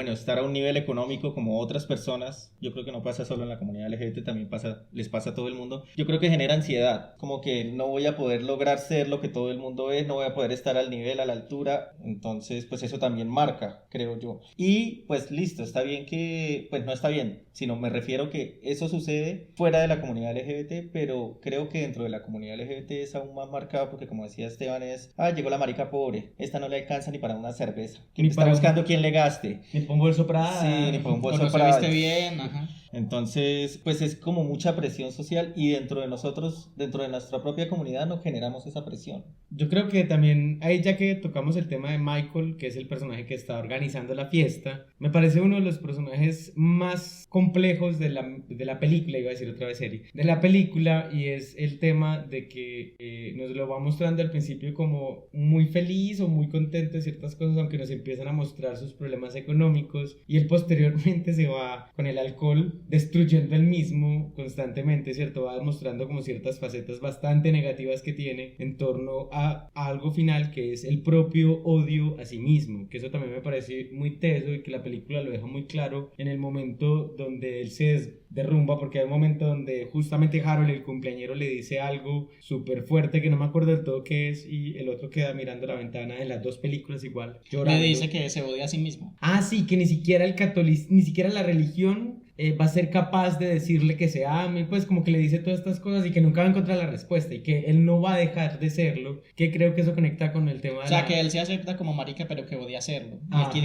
estar a un nivel económico como otras personas, yo creo que no pasa solo en la comunidad LGBT, también les pasa a todo el mundo. Yo creo que genera ansiedad, como que no voy a poder lograr ser lo que todo el mundo es, no voy a poder estar al nivel, a la altura, entonces pues eso también marca, creo yo. Y pues listo, está bien que, pues no está bien, sino me refiero que eso sucede fuera de la comunidad LGBT, pero creo que dentro de la comunidad LGBT es aún más marcado, porque como decía Esteban llegó la marica pobre, esta no le alcanza ni para una cerveza, está buscando quien le gaste, ni para un bolso Prada, sí, ni para un bolso o no Prada, se viste bien, ajá. Entonces, pues es como mucha presión social, y dentro de nosotros, dentro de nuestra propia comunidad, no generamos esa presión. Yo creo que también, ahí ya que tocamos el tema de Michael, que es el personaje que está organizando la fiesta, me parece uno de los personajes más complejos de la película, iba a decir otra vez serie, de la película, y es el tema de que nos lo va mostrando al principio como muy feliz o muy contento de ciertas cosas, aunque nos empiezan a mostrar sus problemas económicos, y él posteriormente se va con el alcohol destruyendo el mismo constantemente, ¿cierto? Va demostrando como ciertas facetas bastante negativas que tiene en torno a algo final, que es el propio odio a sí mismo, que eso también me parece muy teso, y que la película lo deja muy claro en el momento donde él se derrumba, porque hay un momento donde justamente Harold, el cumpleañero, le dice algo súper fuerte que no me acuerdo del todo qué es, y el otro queda mirando la ventana, en las dos películas igual, llorando. Le dice que se odia a sí mismo. Ah, sí, que ni siquiera el catolicismo, ni siquiera la religión va a ser capaz de decirle que se ame, pues como que le dice todas estas cosas y que nunca va a encontrar la respuesta y que él no va a dejar de serlo, que creo que eso conecta con el tema de O sea, que él se acepta como marica, pero que odia serlo.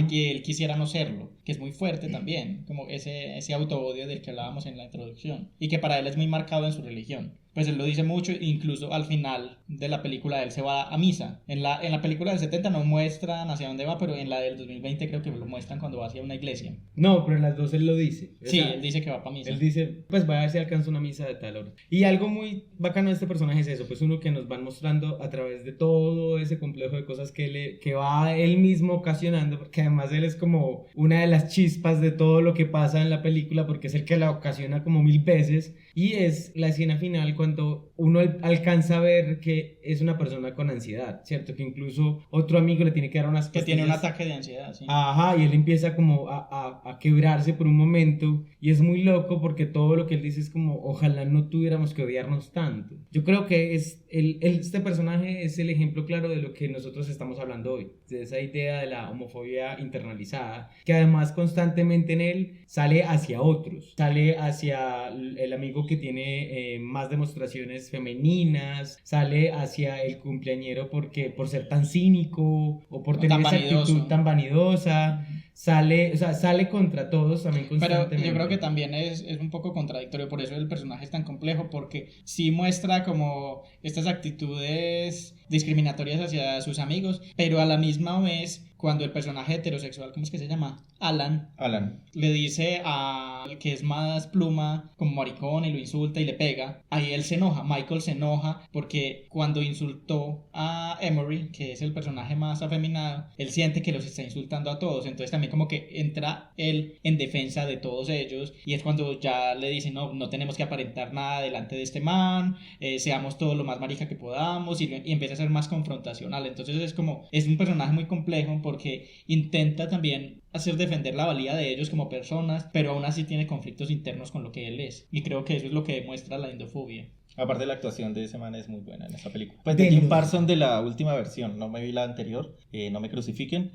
Que él quisiera no serlo, que es muy fuerte también, como ese autoodio del que hablábamos en la introducción, y que para él es muy marcado en su religión. Pues él lo dice mucho, incluso al final de la película él se va a misa. En la película del 70 no muestran hacia dónde va, pero en la del 2020 creo que lo muestran cuando va hacia una iglesia. No, pero en las dos él lo dice. Sí, él dice que va para misa. Él dice, pues va a ver si alcanza una misa de tal hora. Y algo muy bacano de este personaje es eso, pues uno que nos van mostrando a través de todo ese complejo de cosas que va él mismo ocasionando, porque además él es como una de las chispas de todo lo que pasa en la película, porque es el que la ocasiona como 1000 veces. Y es la escena final cuando uno alcanza a ver que es una persona con ansiedad, ¿cierto? Que incluso otro amigo le tiene que dar unas pastillas. Que tiene un ataque de ansiedad, sí. Ajá, y él empieza como a quebrarse por un momento. Y es muy loco porque todo lo que él dice es como, ojalá no tuviéramos que odiarnos tanto. Yo creo que este personaje es el ejemplo claro de lo que nosotros estamos hablando hoy. De esa idea de la homofobia internalizada, que además constantemente en él sale hacia otros. Sale hacia el amigo que tiene más demostraciones femeninas, sale hacia el cumpleañero por ser tan cínico o por tener esa actitud tan vanidosa. Sale contra todos también constantemente. Pero yo creo que también es un poco contradictorio, por eso el personaje es tan complejo, porque sí muestra como estas actitudes discriminatorias hacia sus amigos, pero a la misma vez cuando el personaje heterosexual, ¿cómo es que se llama? Alan, le dice al que es más pluma como maricón y lo insulta y le pega, ahí él se enoja, Michael se enoja porque cuando insultó a Emery, que es el personaje más afeminado, él siente que los está insultando a todos, entonces también como que entra él en defensa de todos ellos y es cuando ya le dice no tenemos que aparentar nada delante de este man, seamos todo lo más marica que podamos y empieza a ser más confrontacional, entonces es un personaje muy complejo porque intenta también hacer defender la valía de ellos como personas, pero aún así tiene conflictos internos con lo que él es. Y creo que eso es lo que demuestra la indofobia. Aparte la actuación de ese man es muy buena en esta película. Pues de Jim Parsons de la última versión, no me vi la anterior, no me crucifiquen,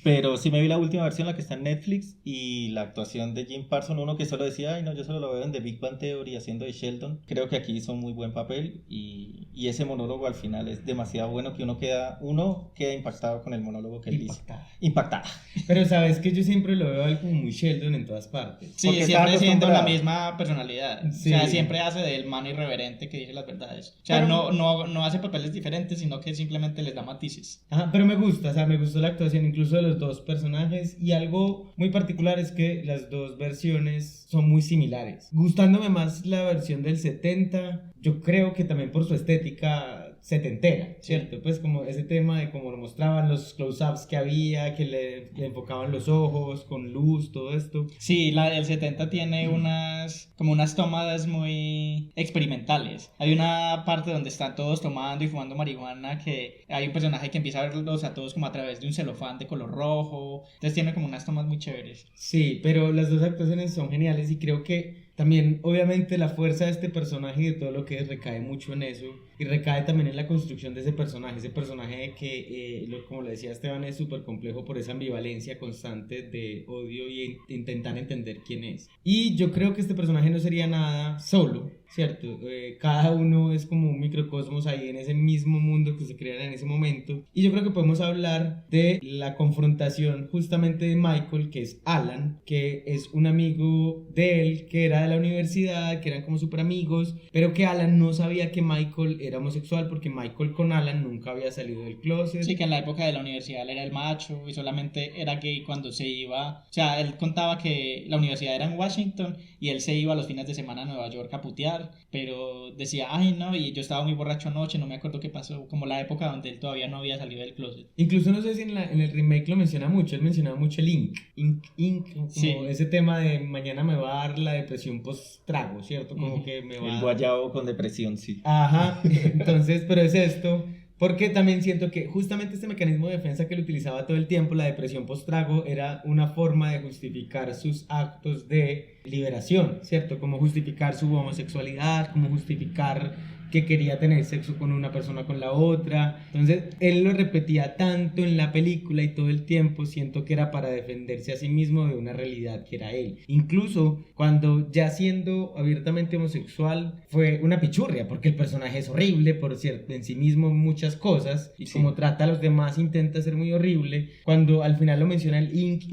pero sí me vi la última versión, la que está en Netflix, y la actuación de Jim Parsons, uno que solo decía, ay no, yo solo lo veo en The Big Bang Theory haciendo de Sheldon, creo que aquí hizo un muy buen papel, y ese monólogo al final es demasiado bueno que uno queda impactado con el monólogo que él dice. Impactada. Pero sabes que yo siempre lo veo algo como muy Sheldon en todas partes. Sí, siempre siendo la misma personalidad. Sí. O sea, siempre hace del man irreverente que dice las verdades. O sea, pero no hace papeles diferentes, sino que simplemente les da matices. Ajá, pero me gustó la actuación incluso de los dos personajes, y algo muy particular es que las dos versiones son muy similares. Gustándome más la versión del 70, yo creo que también por su estética setentera, ¿cierto? Sí. Pues como ese tema de cómo lo mostraban, los close-ups que había, que le enfocaban los ojos con luz, todo esto. Sí, la del 70 tiene unas tomadas muy experimentales. Hay una parte donde están todos tomando y fumando marihuana, que hay un personaje que empieza a verlos a todos como a través de un celofán de color rojo. Entonces tiene como unas tomas muy chéveres. Sí, pero las dos actuaciones son geniales y creo que también, obviamente, la fuerza de este personaje y de todo lo que es recae mucho en eso, y recae también en la construcción de ese personaje que, como le decía Esteban, es súper complejo por esa ambivalencia constante de odio y intentar entender quién es. Y yo creo que este personaje no sería nada solo, ¿cierto? Cada uno es como un microcosmos ahí en ese mismo mundo que se crean en ese momento, y yo creo que podemos hablar de la confrontación justamente de Michael, que es Alan, que es un amigo de él, que era de la universidad, que eran como súper amigos, pero que Alan no sabía que Michael era homosexual porque Michael con Alan nunca había salido del closet. Sí, que en la época de la universidad él era el macho y solamente era gay cuando se iba, o sea, él contaba que la universidad era en Washington y él se iba los fines de semana a Nueva York a putear, pero decía, ay no, y yo estaba muy borracho anoche, no me acuerdo qué pasó, como la época donde él todavía no había salido del closet. Incluso no sé si en el remake lo menciona mucho, él mencionaba mucho el Inc, como sí. Ese tema de mañana me va a dar la depresión post-trago, ¿cierto? Como que me va... El guayabo con depresión, sí. Ajá, entonces, pero es esto... Porque también siento que justamente este mecanismo de defensa que él utilizaba todo el tiempo, la depresión post-trago, era una forma de justificar sus actos de liberación, ¿cierto? Como justificar su homosexualidad, como justificar que quería tener sexo con una persona con la otra. Entonces él lo repetía tanto en la película y todo el tiempo siento que era para defenderse a sí mismo de una realidad que era él. Incluso cuando ya siendo abiertamente homosexual fue una pichurria, porque el personaje es horrible por cierto en sí mismo muchas cosas y como trata a los demás intenta ser muy horrible. Cuando al final lo menciona el ink,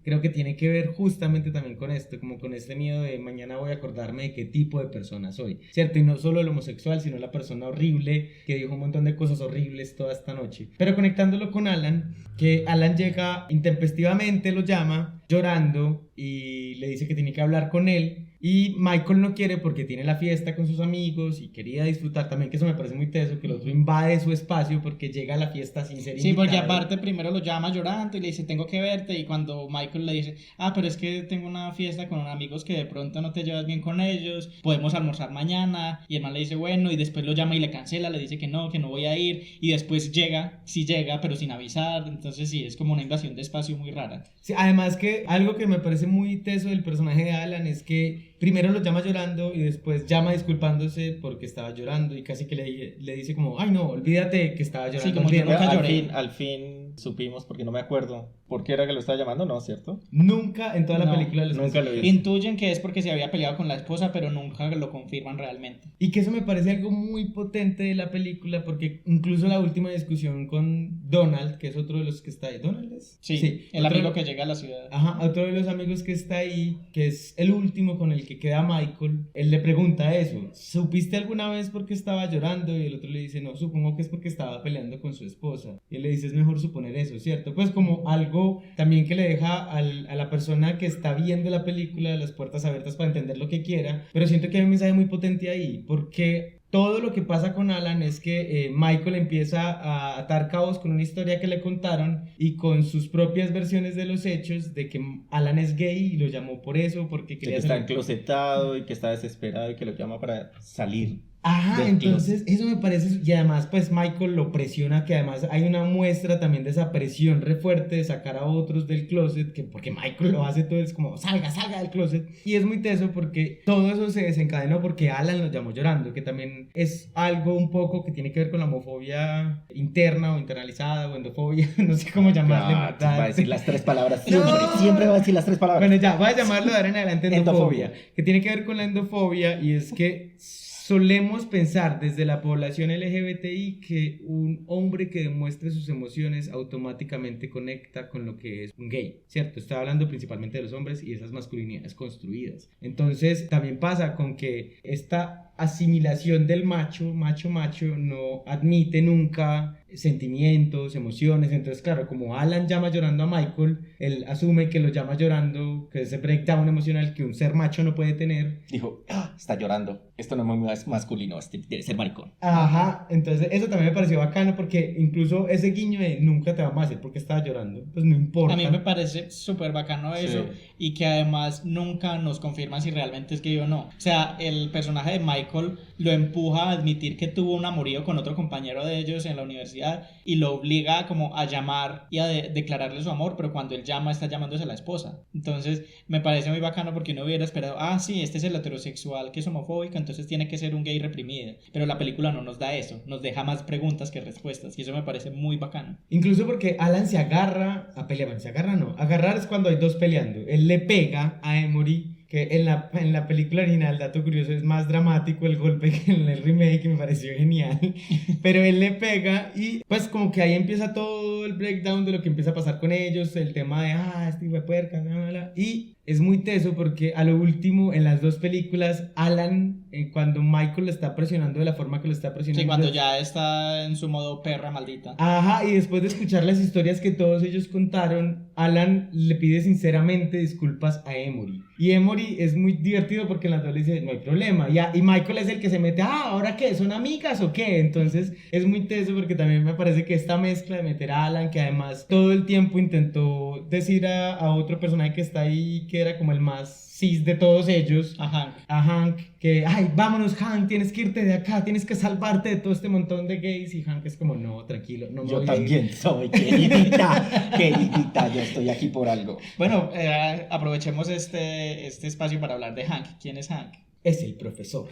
creo que tiene que ver justamente también con esto, como con este miedo de mañana voy a acordarme de qué tipo de persona soy, ¿cierto? Y no solo el homosexual, sino la persona horrible que dijo un montón de cosas horribles toda esta noche. Pero conectándolo con Alan, que Alan llega intempestivamente, lo llama llorando y le dice que tiene que hablar con él. Y Michael no quiere porque tiene la fiesta con sus amigos y quería disfrutar también, que eso me parece muy teso, que el otro invade su espacio porque llega a la fiesta sin ser invitado. Sí, porque aparte primero lo llama llorando y le dice tengo que verte, y cuando Michael le dice pero es que tengo una fiesta con amigos que de pronto no te llevas bien con ellos, podemos almorzar mañana, y el man le dice bueno, y después lo llama y le cancela, le dice que no voy a ir, y después llega, pero sin avisar. Entonces sí, es como una invasión de espacio muy rara. Sí, además que algo que me parece muy teso del personaje de Alan es que primero lo llama llorando y después llama disculpándose porque estaba llorando y casi que le dice como, ay no, olvídate que estaba llorando. Sí, como yo nunca lloré. Al fin supimos, porque no me acuerdo, ¿por qué era que lo estaba llamando? ¿No, cierto? Nunca en toda la No, película nunca lo vi. Intuyen que es porque se había peleado con la esposa, pero nunca lo confirman realmente. Y que eso me parece algo muy potente de la película, porque incluso la última discusión con Donald, que es otro de los que está ahí, ¿Donald es? Sí, el amigo que llega a la ciudad. Ajá, otro de los amigos que está ahí, que es el último con el que queda Michael, él le pregunta eso, ¿supiste alguna vez por qué estaba llorando? Y el otro le dice, no, supongo que es porque estaba peleando con su esposa. Y él le dice, es mejor suponer eso, ¿cierto? Pues como algo también que le deja a la persona que está viendo la película las puertas abiertas para entender lo que quiera, pero siento que hay un mensaje muy potente ahí, porque todo lo que pasa con Alan es que Michael empieza a atar cabos con una historia que le contaron y con sus propias versiones de los hechos de que Alan es gay y lo llamó por eso, porque quería que está enclosetado y que está desesperado y que lo llama para salir. Ajá, entonces eso me parece, y además pues Michael lo presiona, que además hay una muestra también de esa presión re fuerte de sacar a otros del closet, que porque Michael lo hace todo, es como salga del closet, y es muy teso porque todo eso se desencadenó porque Alan lo llamó llorando, que también es algo un poco que tiene que ver con la homofobia interna o internalizada o endofobia, no sé cómo llamarle. Va a decir las tres palabras, No. siempre va a decir las tres palabras. Bueno, ya, voy a llamarlo de ahora en adelante endofobia, que tiene que ver con la endofobia, y es que solemos pensar desde la población LGBTI que un hombre que demuestre sus emociones automáticamente conecta con lo que es un gay, ¿cierto? Estoy hablando principalmente de los hombres y esas masculinidades construidas. Entonces también pasa con que esta asimilación del macho no admite nunca sentimientos, emociones. Entonces claro, como Alan llama llorando a Michael, él asume que lo llama llorando, que ese breakdown emocional que un ser macho no puede tener. Dijo, está llorando, esto no es muy masculino, este debe ser maricón. Ajá, entonces eso también me pareció bacano porque incluso ese guiño de nunca te vamos a decir por qué estaba llorando, pues no importa. A mí me parece súper bacano eso, sí. Y que además nunca nos confirman si realmente es gay o no. O sea, el personaje de Michael lo empuja a admitir que tuvo un amorío con otro compañero de ellos en la universidad y lo obliga como a llamar y a declararle su amor, pero cuando él llama está llamándose a la esposa. Entonces me parece muy bacano porque uno hubiera esperado, sí, este es el heterosexual que es homofóbico, entonces tiene que ser un gay reprimido, pero la película no nos da eso, nos deja más preguntas que respuestas, y eso me parece muy bacano. Incluso porque Alan se agarra a pelear, agarrar es cuando hay dos peleando, él le pega a Emory, que en la película original, dato curioso, es más dramático el golpe que en el remake, que me pareció genial, pero él le pega y pues como que ahí empieza todo el breakdown de lo que empieza a pasar con ellos, el tema de, este hijo de puerca, y es muy teso porque a lo último en las dos películas Alan, cuando Michael lo está presionando de la forma que lo está presionando, sí, cuando ya está en su modo perra maldita, y después de escuchar las historias que todos ellos contaron, Alan le pide sinceramente disculpas a Emory, y Emory es muy divertido porque en las dos le dice no hay problema, y Michael es el que se mete, ¿ahora qué? ¿Son amigas o qué? Entonces es muy teso porque también me parece que esta mezcla de meter a Alan, que además todo el tiempo intentó decir a otro personaje que está ahí que que era como el más cis de todos ellos, a Hank, que, ay, vámonos Hank, tienes que irte de acá, tienes que salvarte de todo este montón de gays, y Hank es como, no, tranquilo, no me Yo voy a ir. también soy, queridita, yo estoy aquí por algo. Bueno, aprovechemos este espacio para hablar de Hank. ¿Quién es Hank? Es el profesor.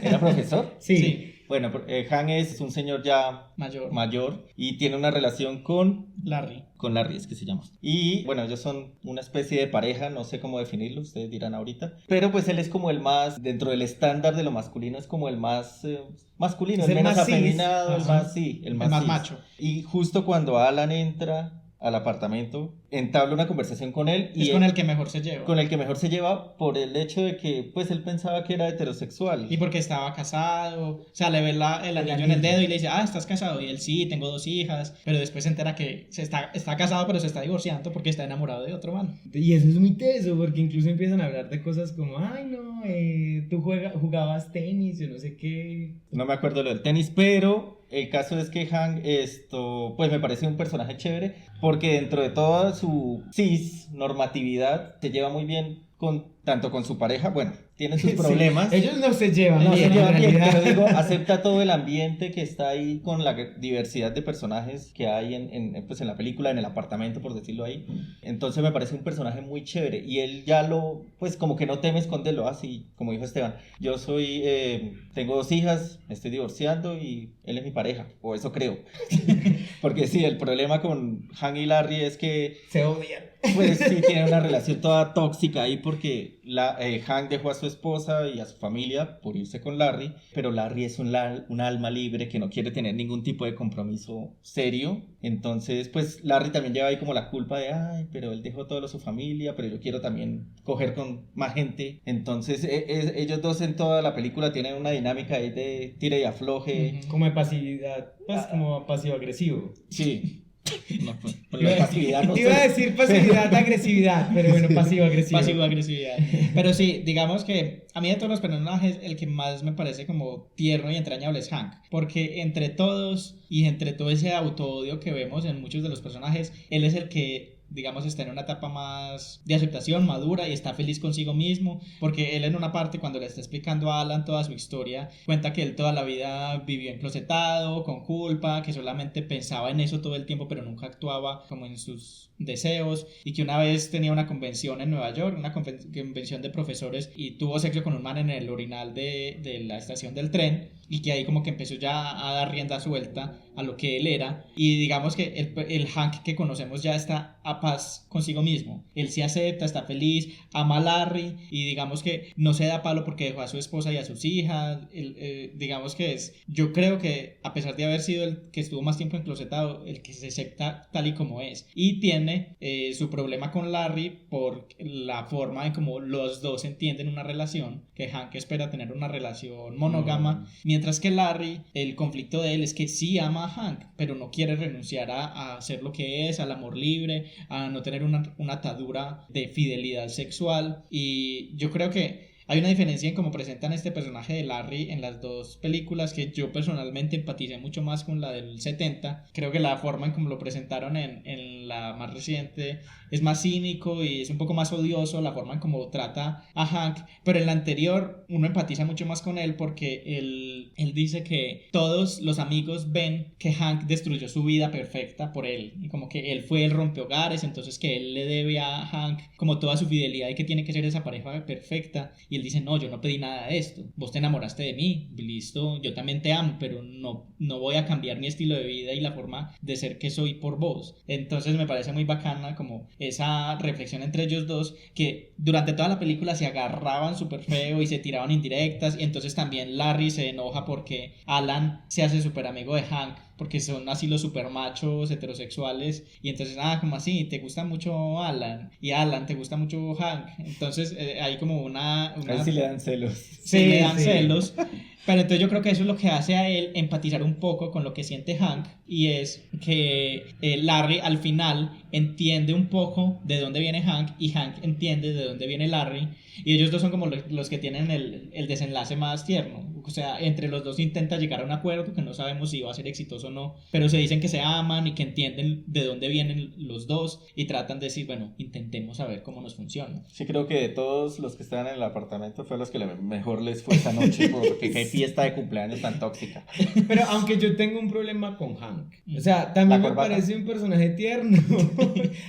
¿Era profesor? Sí. Bueno, Hank es un señor ya mayor y tiene una relación con Larry, es que se llama. Y bueno, ellos son una especie de pareja, no sé cómo definirlo, ustedes dirán ahorita. Pero pues él es como el más, dentro del estándar de lo masculino, es como el más masculino, Es el el menos más cis. afeminado, el Ajá. más, sí, el más cis. macho. Y justo cuando Alan entra al apartamento, entabla una conversación con él y Es con el que mejor se lleva. con el que mejor se lleva por el hecho de que pues él pensaba que era heterosexual. Y porque estaba casado, o sea, le ve el anillo en el dedo y le dice, ah, ¿estás casado? Y él, sí, tengo 2 hijas, pero después se entera que está casado, pero se está divorciando porque está enamorado de otro man. Y eso es muy teso, porque incluso empiezan a hablar de cosas como, ay, no, tú jugabas tenis, yo no sé qué. No me acuerdo lo del tenis, pero el caso es que Hank, pues me parece un personaje chévere, porque dentro de toda su cis normatividad se lleva muy bien tanto con su pareja, bueno, tienen sus problemas. Sí, ellos no se llevan No bien, se llevan en bien, realidad. pero digo, acepta todo el ambiente que está ahí con la diversidad de personajes que hay pues en la película, en el apartamento, por decirlo ahí. Entonces me parece un personaje muy chévere y él ya pues como que no teme esconderlo, así como dijo Esteban. Yo tengo 2 hijas, me estoy divorciando y él es mi pareja, o eso creo. Porque sí, el problema con Hank y Larry es que Se odian. pues sí, tiene una relación toda tóxica ahí porque Hank dejó a su esposa y a su familia por irse con Larry, pero Larry es un alma libre que no quiere tener ningún tipo de compromiso serio. Entonces, pues Larry también lleva ahí como la culpa de, ay, pero él dejó todo a su familia, pero yo quiero también coger con más gente. Entonces, ellos dos en toda la película tienen una dinámica ahí de tire y afloje. Como de pasividad, pues como pasivo-agresivo. Sí. No, pues, la pasividad no Iba sé. a decir pasividad, agresividad, pero bueno, pasivo-agresivo. Pasivo-agresividad. Pero sí, digamos que a mí de todos los personajes, el que más me parece como tierno y entrañable es Hank. Porque entre todos y entre todo ese autoodio que vemos en muchos de los personajes, él es el que, digamos, está en una etapa más de aceptación, madura, y está feliz consigo mismo, porque él en una parte, cuando le está explicando a Alan toda su historia, cuenta que él toda la vida vivió enclosetado, con culpa, que solamente pensaba en eso todo el tiempo, pero nunca actuaba como en sus deseos, y que una vez tenía una convención en Nueva York, una convención de profesores, y tuvo sexo con un man en el urinal de la estación del tren, y que ahí como que empezó ya a dar rienda suelta a lo que él era, y digamos que el Hank que conocemos ya está a paz consigo mismo, él se acepta, está feliz, ama a Larry, y digamos que no se da palo porque dejó a su esposa y a sus hijas. Digamos que yo creo que a pesar de haber sido el que estuvo más tiempo enclosetado, el que se acepta tal y como es, y tiene su problema con Larry por la forma en como los dos entienden una relación, que Hank espera tener una relación monógama, mientras que Larry, el conflicto de él es que sí ama a Hank, pero no quiere renunciar a ser lo que es, al amor libre, a no tener una atadura de fidelidad sexual. Y yo creo que hay una diferencia en cómo presentan este personaje de Larry en las 2 películas, que yo personalmente empaticé mucho más con la del 70. Creo que la forma en cómo lo presentaron en la más reciente es más cínico y es un poco más odioso la forma en cómo trata a Hank, pero en la anterior uno empatiza mucho más con él porque él dice que todos los amigos ven que Hank destruyó su vida perfecta por él, y como que él fue el rompehogares, entonces que él le debe a Hank como toda su fidelidad y que tiene que ser esa pareja perfecta. Y él dice, no, yo no pedí nada de esto, vos te enamoraste de mí, listo, yo también te amo, pero no voy a cambiar mi estilo de vida y la forma de ser que soy por vos. Entonces me parece muy bacana como esa reflexión entre ellos dos, que durante toda la película se agarraban súper feo y se tiraban indirectas, y entonces también Larry se enoja porque Alan se hace súper amigo de Hank, porque son así los super machos heterosexuales, y entonces, como así, te gusta mucho Alan, y Alan, te gusta mucho Hank, entonces hay como una A él sí le dan celos. sí, le dan celos. Pero entonces yo creo que eso es lo que hace a él empatizar un poco con lo que siente Hank, y es que Larry al final entiende un poco de dónde viene Hank y Hank entiende de dónde viene Larry, y ellos dos son como los que tienen el desenlace más tierno. O sea, entre los dos intenta llegar a un acuerdo que no sabemos si va a ser exitoso o no, pero se dicen que se aman y que entienden de dónde vienen los dos y tratan de decir, bueno, intentemos saber cómo nos funciona. Sí, creo que de todos los que estaban en el apartamento fue a los que mejor les fue esa noche, porque qué fiesta de cumpleaños tan tóxica. Pero aunque yo tengo un problema con Hank, o sea, también me parece un personaje tierno.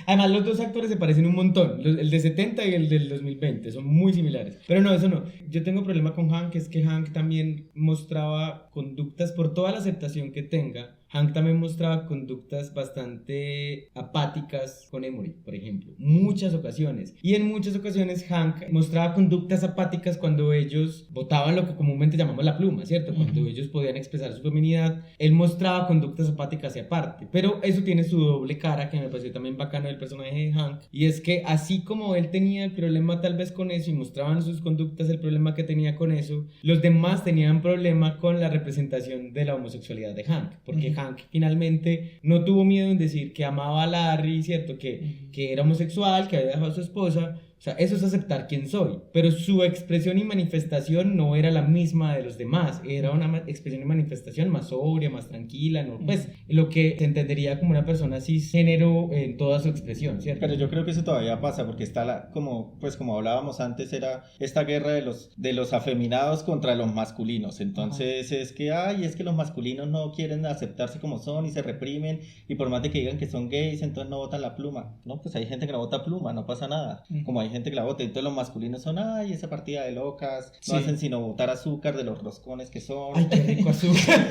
Además, los dos actores se parecen un montón, el de 70 y el del 2020, son muy similares. Pero no, eso no. Yo tengo problema con Hank, es que Hank también mostraba conductas, por toda la aceptación que tenga, Hank también mostraba conductas bastante apáticas con Emory, por ejemplo, muchas ocasiones. Y en muchas ocasiones Hank mostraba conductas apáticas cuando ellos botaban lo que comúnmente llamamos la pluma, ¿cierto? Cuando ellos podían expresar su feminidad, él mostraba conductas apáticas y aparte. Pero eso tiene su doble cara, que me pareció también bacano del personaje de Hank, y es que así como él tenía el problema tal vez con eso y mostraban sus conductas el problema que tenía con eso, los demás tenían problema con la representación de la homosexualidad de Hank, porque Hank finalmente no tuvo miedo en decir que amaba a Larry, ¿cierto? Que era homosexual, que había dejado a su esposa. O sea, eso es aceptar quién soy, pero su expresión y manifestación no era la misma de los demás, era una expresión y manifestación más sobria, más tranquila, ¿no? Pues lo que se entendería como una persona cisgénero en toda su expresión, ¿cierto? Pero yo creo que eso todavía pasa, porque está como hablábamos antes, era esta guerra de los afeminados contra los masculinos. Entonces es que los masculinos no quieren aceptarse como son y se reprimen, y por más de que digan que son gays, entonces no botan la pluma. No, pues hay gente que no bota pluma, no pasa nada. Como hay gente que la bota, entonces los masculinos son, esa partida de locas, no hacen sino botar azúcar de los roscones que son. Ay, qué rico azúcar.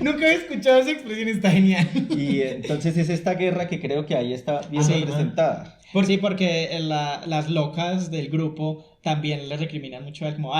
Nunca había escuchado esa expresión, está genial. Y entonces es esta guerra que creo que ahí está bien representada. Sí, porque las locas del grupo también le recriminan mucho a él, como,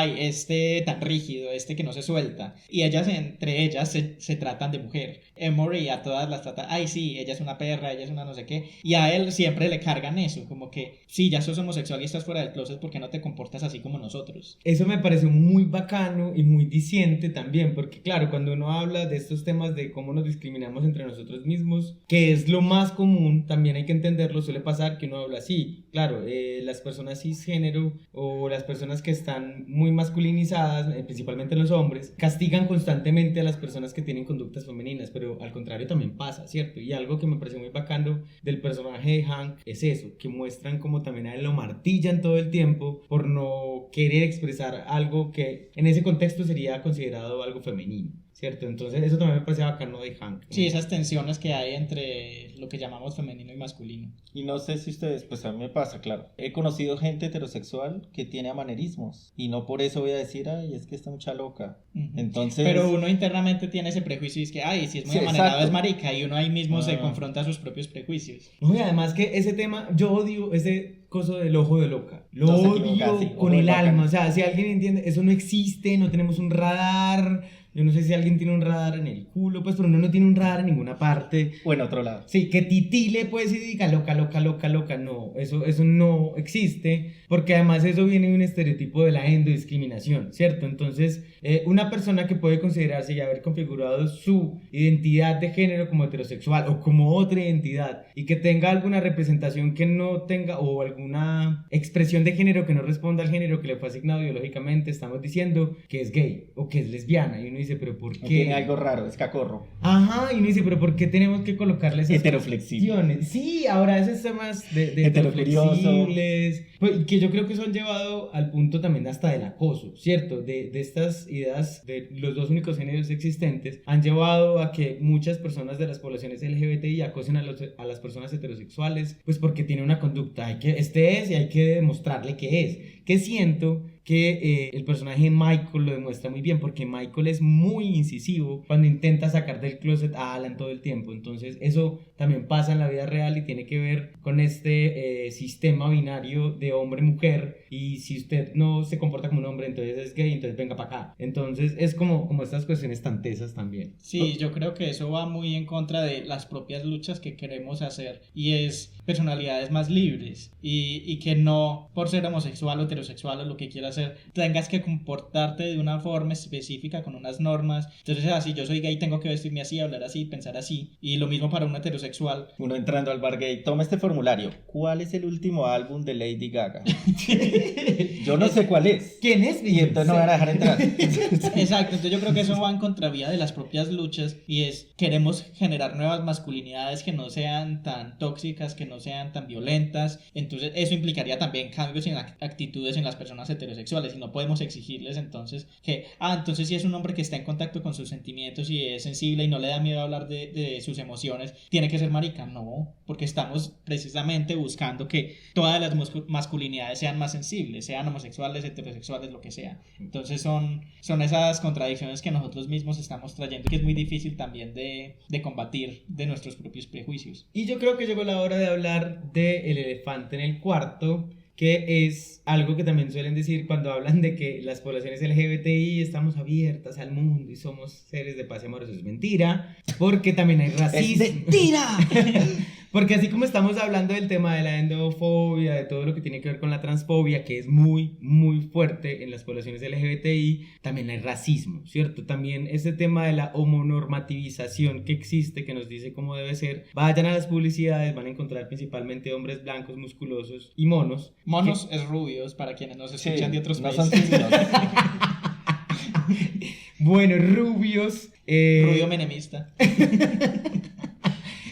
tan rígido, que no se suelta. Y ellas, entre ellas, se tratan de mujer. Emory a todas las tratan, sí, ella es una perra, ella es una no sé qué. Y a él siempre le cargan eso, como que, sí, ya sos homosexual y estás fuera del closet, ¿por qué no te comportas así como nosotros? Eso me pareció muy bacano y muy diciente también, porque claro, cuando uno habla de estos temas de cómo nos discriminamos entre nosotros mismos, que es lo más común, también hay que entenderlo, suele pasar que uno habla así. Claro, las personas cisgénero o las personas que están muy masculinizadas, principalmente los hombres, castigan constantemente a las personas que tienen conductas femeninas, pero al contrario también pasa, ¿cierto? Y algo que me pareció muy bacano del personaje de Hank es eso, que muestran como también a él lo martillan todo el tiempo por no querer expresar algo que en ese contexto sería considerado algo femenino, ¿cierto? Entonces eso también me parece bacano de Hank. Sí, esas tensiones que hay entre lo que llamamos femenino y masculino. Y no sé si ustedes, pues a mí me pasa, claro. He conocido gente heterosexual que tiene amanerismos y no por eso voy a decir, es que está mucha loca. Entonces... Pero uno internamente tiene ese prejuicio y es que, si es muy amanerado es marica, y uno ahí mismo se confronta a sus propios prejuicios. No, y además que ese tema, yo odio ese coso del ojo de loca. Lo odio con el alma. O sea, si alguien entiende, eso no existe, no tenemos un radar. Yo no sé si alguien tiene un radar en el culo, pues, pero uno no tiene un radar en ninguna parte. O en otro lado. Sí, que titile, pues, y diga loca, loca, loca, loca. No, eso no existe, porque además eso viene de un estereotipo de la endodiscriminación, ¿cierto? Entonces, una persona que puede considerarse y haber configurado su identidad de género como heterosexual o como otra identidad, y que tenga alguna representación que no tenga, o alguna expresión de género que no responda al género que le fue asignado biológicamente, estamos diciendo que es gay o que es lesbiana, y uno dice, pero ¿por qué? Tiene algo raro, es cacorro. Ajá, y uno dice, pero ¿por qué tenemos que colocarle esas heteroflexible? Sí, ahora esos temas de heteroflexibles, pues, que yo creo que eso han llevado al punto también hasta del acoso, ¿cierto? De estas ideas de los dos únicos géneros existentes han llevado a que muchas personas de las poblaciones LGBTI acosen a las personas heterosexuales, pues porque tiene una conducta, y hay que demostrarle que siento que el personaje de Michael lo demuestra muy bien, porque Michael es muy incisivo cuando intenta sacar del closet a Alan todo el tiempo. Entonces eso también pasa en la vida real y tiene que ver con este sistema binario de hombre-mujer, y si usted no se comporta como un hombre, entonces es gay, entonces venga para acá. Entonces es como estas cuestiones tan tesas también. Sí, yo creo que eso va muy en contra de las propias luchas que queremos hacer, y es personalidades más libres, y que no por ser homosexual o heterosexual o lo que quieras hacer, tengas que comportarte de una forma específica con unas normas. Entonces, así yo soy gay, tengo que vestirme así, hablar así, pensar así. Y lo mismo para un heterosexual. Uno entrando al bar gay, toma este formulario. ¿Cuál es el último álbum de Lady Gaga? Yo no sé cuál es. ¿Quién es? Y entonces no van a dejar entrar. Exacto, entonces yo creo que eso va en contravía de las propias luchas y es, queremos generar nuevas masculinidades que no sean tan tóxicas, que no sean tan violentas, entonces eso implicaría también cambios en actitudes en las personas heterosexuales y no podemos exigirles entonces que, entonces si es un hombre que está en contacto con sus sentimientos y es sensible y no le da miedo hablar de sus emociones, tiene que ser marica, no, porque estamos precisamente buscando que todas las masculinidades sean más sensibles, sean homosexuales, heterosexuales, lo que sea. Entonces son esas contradicciones que nosotros mismos estamos trayendo, que es muy difícil también de combatir de nuestros propios prejuicios. Y yo creo que llegó la hora de hablar del elefante en el cuarto, que es algo que también suelen decir cuando hablan de que las poblaciones LGBTI estamos abiertas al mundo y somos seres de paz y amor. Eso es mentira, porque también hay racismo. ¡Es mentira! Porque así como estamos hablando del tema de la endofobia, de todo lo que tiene que ver con la transfobia, que es muy, muy fuerte en las poblaciones LGBTI, también hay racismo, ¿cierto? También ese tema de la homonormativización que existe, que nos dice cómo debe ser. Vayan a las publicidades, van a encontrar principalmente hombres blancos, musculosos y monos. Monos es rubios, para quienes nos escuchan de otros países. Son Bueno, rubios. Rubio menemista.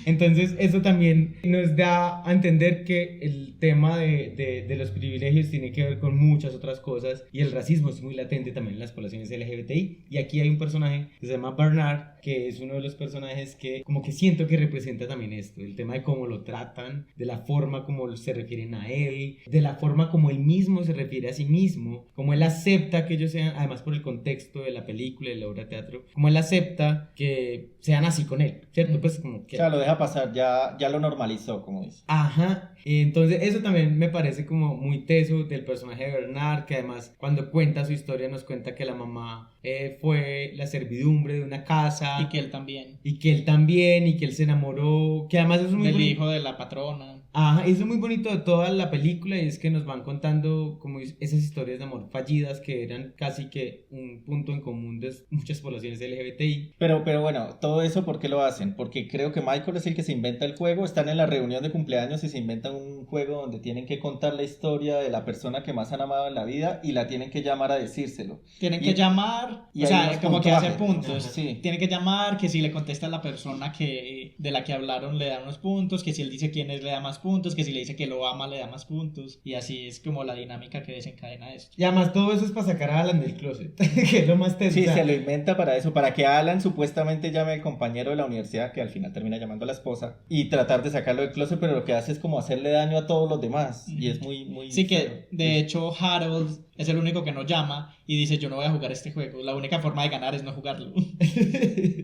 Entonces eso también nos da a entender que el tema de los privilegios tiene que ver con muchas otras cosas y el racismo es muy latente también en las poblaciones LGBTI. Y aquí hay un personaje que se llama Bernard, que es uno de los personajes que como que siento que representa también esto, el tema de cómo lo tratan, de la forma como se refieren a él, de la forma como él mismo se refiere a sí mismo, como él acepta que ellos sean, además por el contexto de la película y de la obra de teatro, como él acepta que sean así con él, ¿cierto? Pues como que... O sea, lo deja pasar, ya lo normalizó, como dice. Ajá, entonces eso también me parece como muy teso del personaje de Bernard, que además cuando cuenta su historia nos cuenta que la mamá fue la servidumbre de una casa. Y que él también. Y que él también, y que él se enamoró, que además es muy del bonito. hijo de la patrona. Ajá, eso es muy bonito de toda la película y es que nos van contando como esas historias de amor fallidas que eran casi que un punto en común de muchas poblaciones LGBTI. Pero bueno, todo eso ¿por qué lo hacen? Porque creo que Michael es el que se inventa el juego, están en la reunión de cumpleaños y se inventan un juego donde tienen que contar la historia de la persona que más han amado en la vida y la tienen que llamar a decírselo. Tienen que llamar, y o sea, como que hace puntuajes. puntos. Sí. Tienen que llamar, que si le contesta a la persona de la que hablaron le da unos puntos, que si él dice quién es le da más puntos, que si le dice que lo ama le da más puntos, y así es como la dinámica que desencadena esto. Y además todo eso es para sacar a Alan del closet, que es lo más tenso. Sí, se lo inventa para eso, para que Alan supuestamente llame al compañero de la universidad, que al final termina llamando a la esposa, y tratar de sacarlo del closet, pero lo que hace es como hacerle daño a todos los demás, y es muy, muy... Sí, que de hecho Harold es el único que no llama y dice yo no voy a jugar este juego, la única forma de ganar es no jugarlo.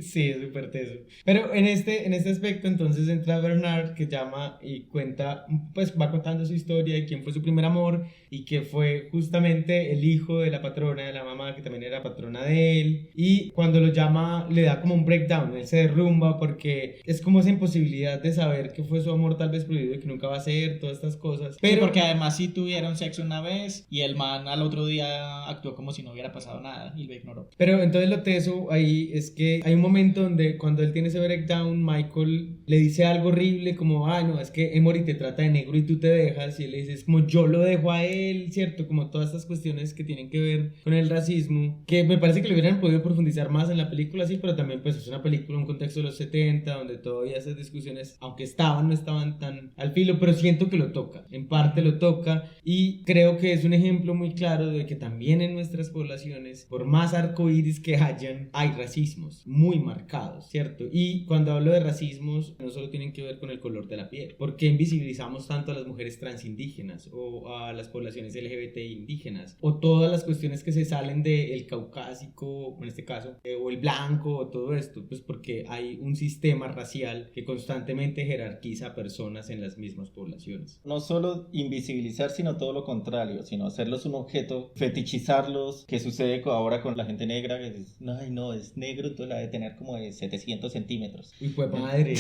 Sí, es súper teso. Pero en este aspecto entonces entra Bernard, que llama y cuenta, pues va contando su historia de quién fue su primer amor y que fue justamente el hijo de la patrona de la mamá, que también era patrona de él, y cuando lo llama le da como un breakdown, él se derrumba porque es como esa imposibilidad de saber que fue su amor tal vez prohibido y que nunca va a ser, todas estas cosas. Pero sí, porque además sí tuvieron sexo una vez y el man al otro día actuó como si no hubiera pasado nada y lo ignoró. Pero entonces lo teso ahí es que hay un momento donde cuando él tiene ese breakdown, Michael le dice algo horrible como, no, es que Emory te trata de negro y tú te dejas, y él le dice, es como yo lo dejo a él, ¿cierto? Como todas estas cuestiones que tienen que ver con el racismo, que me parece que lo hubieran podido profundizar más en la película, sí, pero también pues es una película, un contexto de los 70, donde todavía esas discusiones, aunque no estaban tan al filo, pero siento que lo toca, en parte lo toca, y creo que es un ejemplo muy claro de que también en nuestras poblaciones, por más arcoíris que hayan, hay racismos muy marcados, ¿cierto? Y cuando hablo de racismos, no solo tienen que ver con el color de la piel. ¿Por qué invisibilizamos tanto a las mujeres transindígenas o a las poblaciones LGBT indígenas? O todas las cuestiones que se salen del caucásico, en este caso, o el blanco, o todo esto, pues porque hay un sistema racial que constantemente jerarquiza a personas en las mismas poblaciones. No solo invisibilizar, sino todo lo contrario, sino hacerlos un objeto objeto, fetichizarlos, que sucede ahora con la gente negra, que es, ay no, es negro, entonces la debe tener como de 700 centímetros. Y fue madre.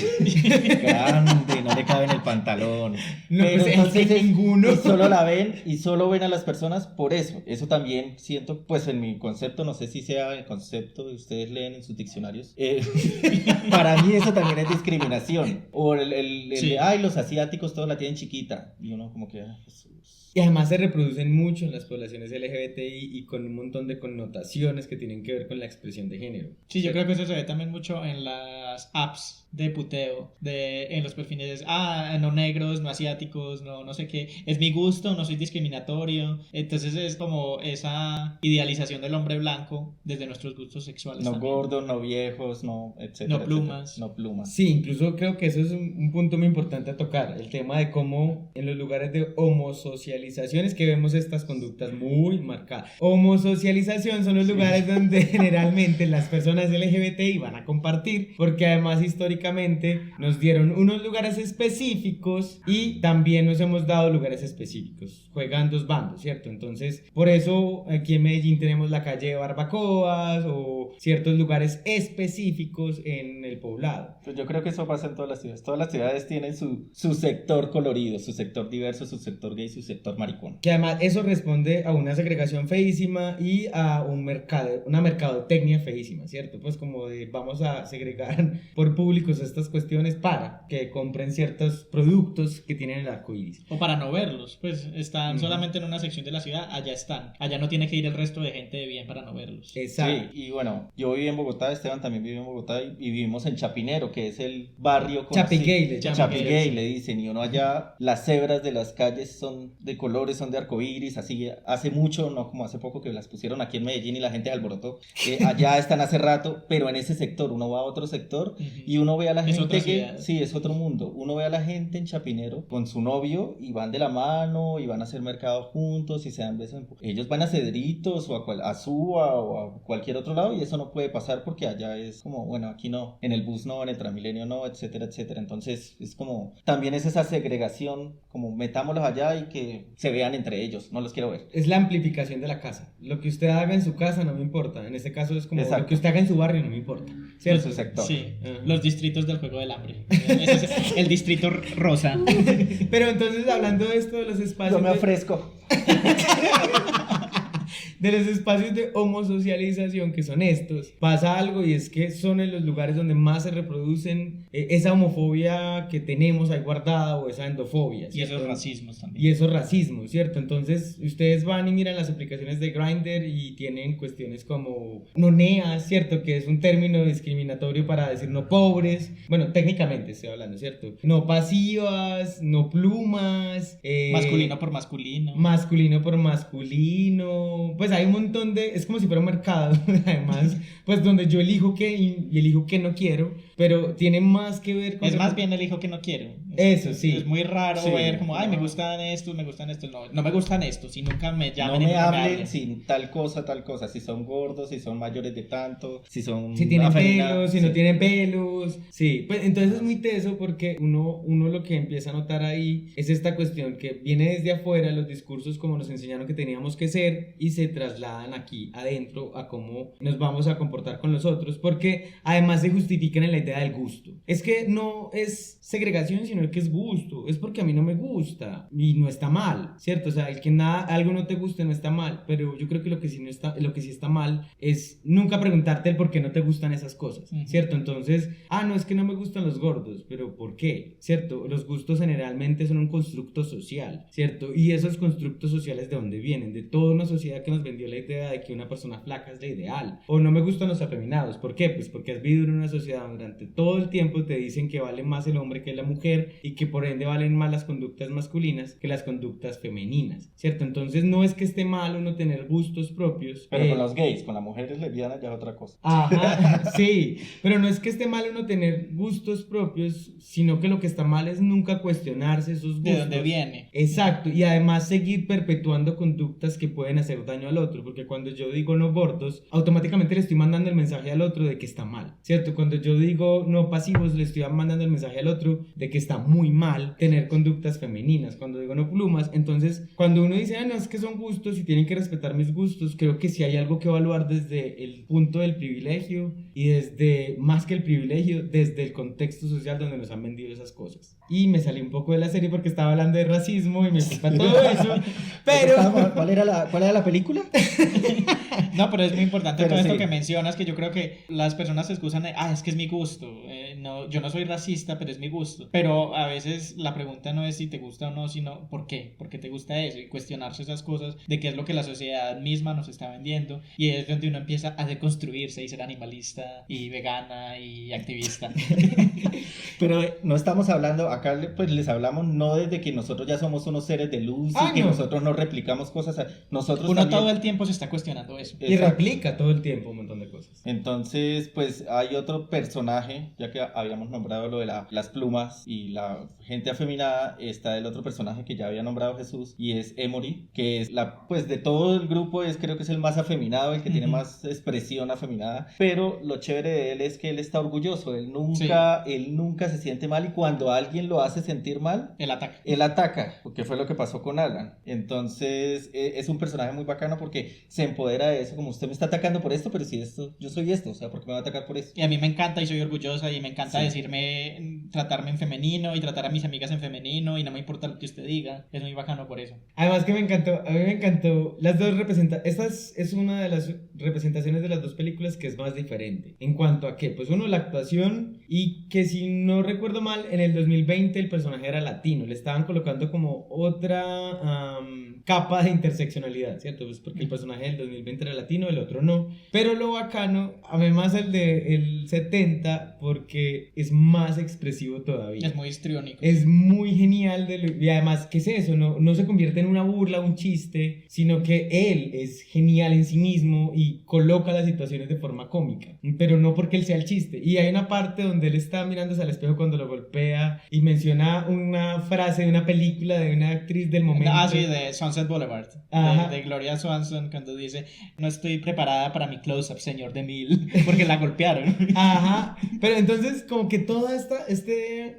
Grande, no le cabe en el pantalón. No, Pero pues, entonces ninguno. y solo la ven y solo ven a las personas por eso. Eso también siento, pues en mi concepto, no sé si sea el concepto que ustedes leen en sus diccionarios. Para mí eso también es discriminación. O Sí. ay, los asiáticos todos la tienen chiquita. Y uno como que, ay, Jesús. Y además se reproducen mucho en las poblaciones LGBTI y con un montón de connotaciones que tienen que ver con la expresión de género. Sí, yo creo que eso se ve también mucho en las apps de puteo, en los perfiles, no negros, no asiáticos, no sé qué, es mi gusto, no soy discriminatorio. Entonces es como esa idealización del hombre blanco desde nuestros gustos sexuales. No también. gordos, no viejos, no, etcétera. No plumas. Etcétera. No plumas. Sí, incluso creo que eso es un punto muy importante a tocar, el tema de cómo en los lugares de homosocialización es que vemos estas conductas muy marcadas. Homosocialización son los lugares donde generalmente las personas LGBTI van a compartir, porque además históricamente nos dieron unos lugares específicos y también nos hemos dado lugares específicos. Juegan dos bandos, ¿cierto? Entonces, por eso aquí en Medellín tenemos la calle de Barbacoas o ciertos lugares específicos en el poblado. Pues yo creo que eso pasa en todas las ciudades. Todas las ciudades tienen su sector colorido, su sector diverso, su sector gay, su sector maricón. Que además eso responde a una segregación feísima y a una mercadotecnia feísima, ¿cierto? Pues como de vamos a segregar por públicos estas cuestiones para que compren ciertos productos que tienen el arco iris. O para no verlos, pues están solamente en una sección de la ciudad, allá están. Allá no tiene que ir el resto de gente de bien para no verlos. Exacto. Sí, y bueno, yo viví en Bogotá, Esteban también vivió en Bogotá y vivimos en Chapinero, que es el barrio Chapigay, Chapigay le dicen, y uno allá, las cebras de las calles son de colores, son de arcoíris, así hace mucho, no como hace poco que las pusieron aquí en Medellín y la gente alborotó. Allá están hace rato, pero en ese sector, uno va a otro sector y uno ve a la Es gente otra que, ciudad. sí, es otro mundo. Uno ve a la gente en Chapinero con su novio y van de la mano y van a hacer mercado juntos y se dan besos. Ellos van a Cedritos o a Suba o a cualquier otro lado y eso no puede pasar porque allá es como, bueno, aquí no, en el bus no, en el Transmilenio no, etcétera, etcétera. Entonces es como, también es esa segregación, como metámoslos allá y que se vean entre ellos, no los quiero ver. Es la amplificación de la casa. Lo que usted haga en su casa no me importa. En este caso es como Exacto. lo que usted haga en su barrio no me importa. ¿Cierto? En su sector. Sí, Ajá. los distritos del juego del hambre. Ese es el distrito rosa. Pero entonces hablando de esto de los espacios Yo me ofrezco. de los espacios de homosocialización que son estos, pasa algo y es que son en los lugares donde más se reproducen esa homofobia que tenemos ahí guardada o esa endofobia, Y ¿cierto? esos racismos también. Y esos racismos, ¿cierto? Entonces ustedes van y miran las aplicaciones de Grindr y tienen cuestiones como noneas, ¿cierto? Que es un término discriminatorio para decir no pobres, bueno, técnicamente estoy hablando, ¿cierto? No pasivas, no plumas, Masculino por masculino. masculino por masculino, pues hay un montón de, es como si fuera un mercado, además, pues donde yo elijo qué y elijo qué no quiero, pero tiene más que ver con... Es más bien el hijo que no quiero. Eso, sí. Es muy raro Sí. ver como, ay, me gustan estos. No me gustan estos. Y nunca me No llamen y me nunca hablen sin tal cosa, si son gordos, si son mayores de tanto, si son Si tienen afeminados, pelos, si no tienen pelos, sí, pues entonces es muy teso porque uno lo que empieza a notar ahí es esta cuestión que viene desde afuera, los discursos como nos enseñaron que teníamos que ser y se trasladan aquí adentro a cómo nos vamos a comportar con los otros, porque además se justifican en la idea del gusto. Es que no es segregación, sino que es gusto, es porque a mí no me gusta y no está mal, ¿cierto? O sea, el que algo no te guste no está mal, pero yo creo que lo que sí está mal es nunca preguntarte el por qué no te gustan esas cosas, ¿cierto? Entonces, no es que no me gustan los gordos, pero ¿por qué? ¿Cierto? Los gustos generalmente son un constructo social, ¿cierto? Y esos constructos sociales, ¿de dónde vienen? De toda una sociedad que nos vendió la idea de que una persona flaca es la ideal. O no me gustan los afeminados, ¿por qué? Pues porque has vivido en una sociedad donde durante todo el tiempo te dicen que vale más el hombre que la mujer y que por ende valen más las conductas masculinas que las conductas femeninas, ¿cierto? Entonces no es que esté mal uno tener gustos propios. Pero con los gays, con las mujeres lesbianas ya es otra cosa. Ajá, sí, pero no es que esté mal uno tener gustos propios, sino que lo que está mal es nunca cuestionarse esos gustos. ¿De dónde viene? Exacto, y además seguir perpetuando conductas que pueden hacer daño al otro, porque cuando yo digo no gordos, automáticamente le estoy mandando el mensaje al otro de que está mal, ¿cierto? Cuando yo digo no pasivos, le estoy mandando el mensaje al otro de que está muy mal tener conductas femeninas. Cuando digo no plumas, entonces cuando uno dice, no, es que son gustos y tienen que respetar mis gustos, creo que sí hay algo que evaluar desde el punto del privilegio y desde, más que el privilegio, desde el contexto social donde nos han vendido esas cosas. Y me salí un poco de la serie porque estaba hablando de racismo y me culpa todo eso, pero... ¿Cuál era la película? No, pero es muy importante Pero todo esto sí. que mencionas, que yo creo que las personas se excusan de, es que es mi gusto, no, yo no soy racista, pero es mi gusto. Pero a veces la pregunta no es si te gusta o no, sino ¿por qué? ¿Por qué te gusta eso? Y cuestionarse esas cosas de qué es lo que la sociedad misma nos está vendiendo. Y es donde uno empieza a deconstruirse y ser animalista y vegana y activista. Pero no estamos hablando, acá pues les hablamos no desde que nosotros ya somos unos seres de luz y que no. nosotros no replicamos cosas, nosotros Uno también... todo el tiempo se está cuestionando eso. Y replica todo el tiempo un montón de cosas. Entonces, pues hay otro personaje, ya que habíamos nombrado lo de las plumas y la gente afeminada, está el otro personaje que ya había nombrado Jesús y es Emory, que es pues de todo el grupo creo que es el más afeminado, el que tiene más expresión afeminada, pero lo chévere de él es que él está orgulloso, él nunca se siente mal y cuando alguien lo hace sentir mal, él ataca, porque fue lo que pasó con Alan. Entonces, es un personaje muy bacano porque se empodera de eso, como usted me está atacando por esto, pero si yo soy esto, o sea, ¿por qué me va a atacar por esto? Y a mí me encanta y soy orgullosa y me encanta tratarme en femenino y tratar a mis amigas en femenino y no me importa lo que usted diga, es muy bacano por eso. Además que a mí me encantó las dos esta es una de las representaciones de las dos películas que es más diferente. ¿En cuanto a qué? Pues uno, la actuación y que si no recuerdo mal, en el 2020 el personaje era latino, le estaban colocando como otra capa de interseccionalidad, ¿cierto? Pues porque el personaje del 2020 era latino, el otro no. Pero lo bacano, además el del 70, porque es más expresivo todavía. Es muy histriónico. Es muy genial y además, ¿qué es eso? No se convierte en una burla, un chiste, sino que él es genial en sí mismo y coloca las situaciones de forma cómica, pero no porque él sea el chiste. Y hay una parte donde él está mirándose al espejo cuando lo golpea y menciona una frase de una película de una actriz del momento. Sí, de Sunset Boulevard, de Gloria Swanson, cuando dice, no estoy preparada para mi close-up, señor DeMille, porque la golpearon. Ajá, pero entonces como que toda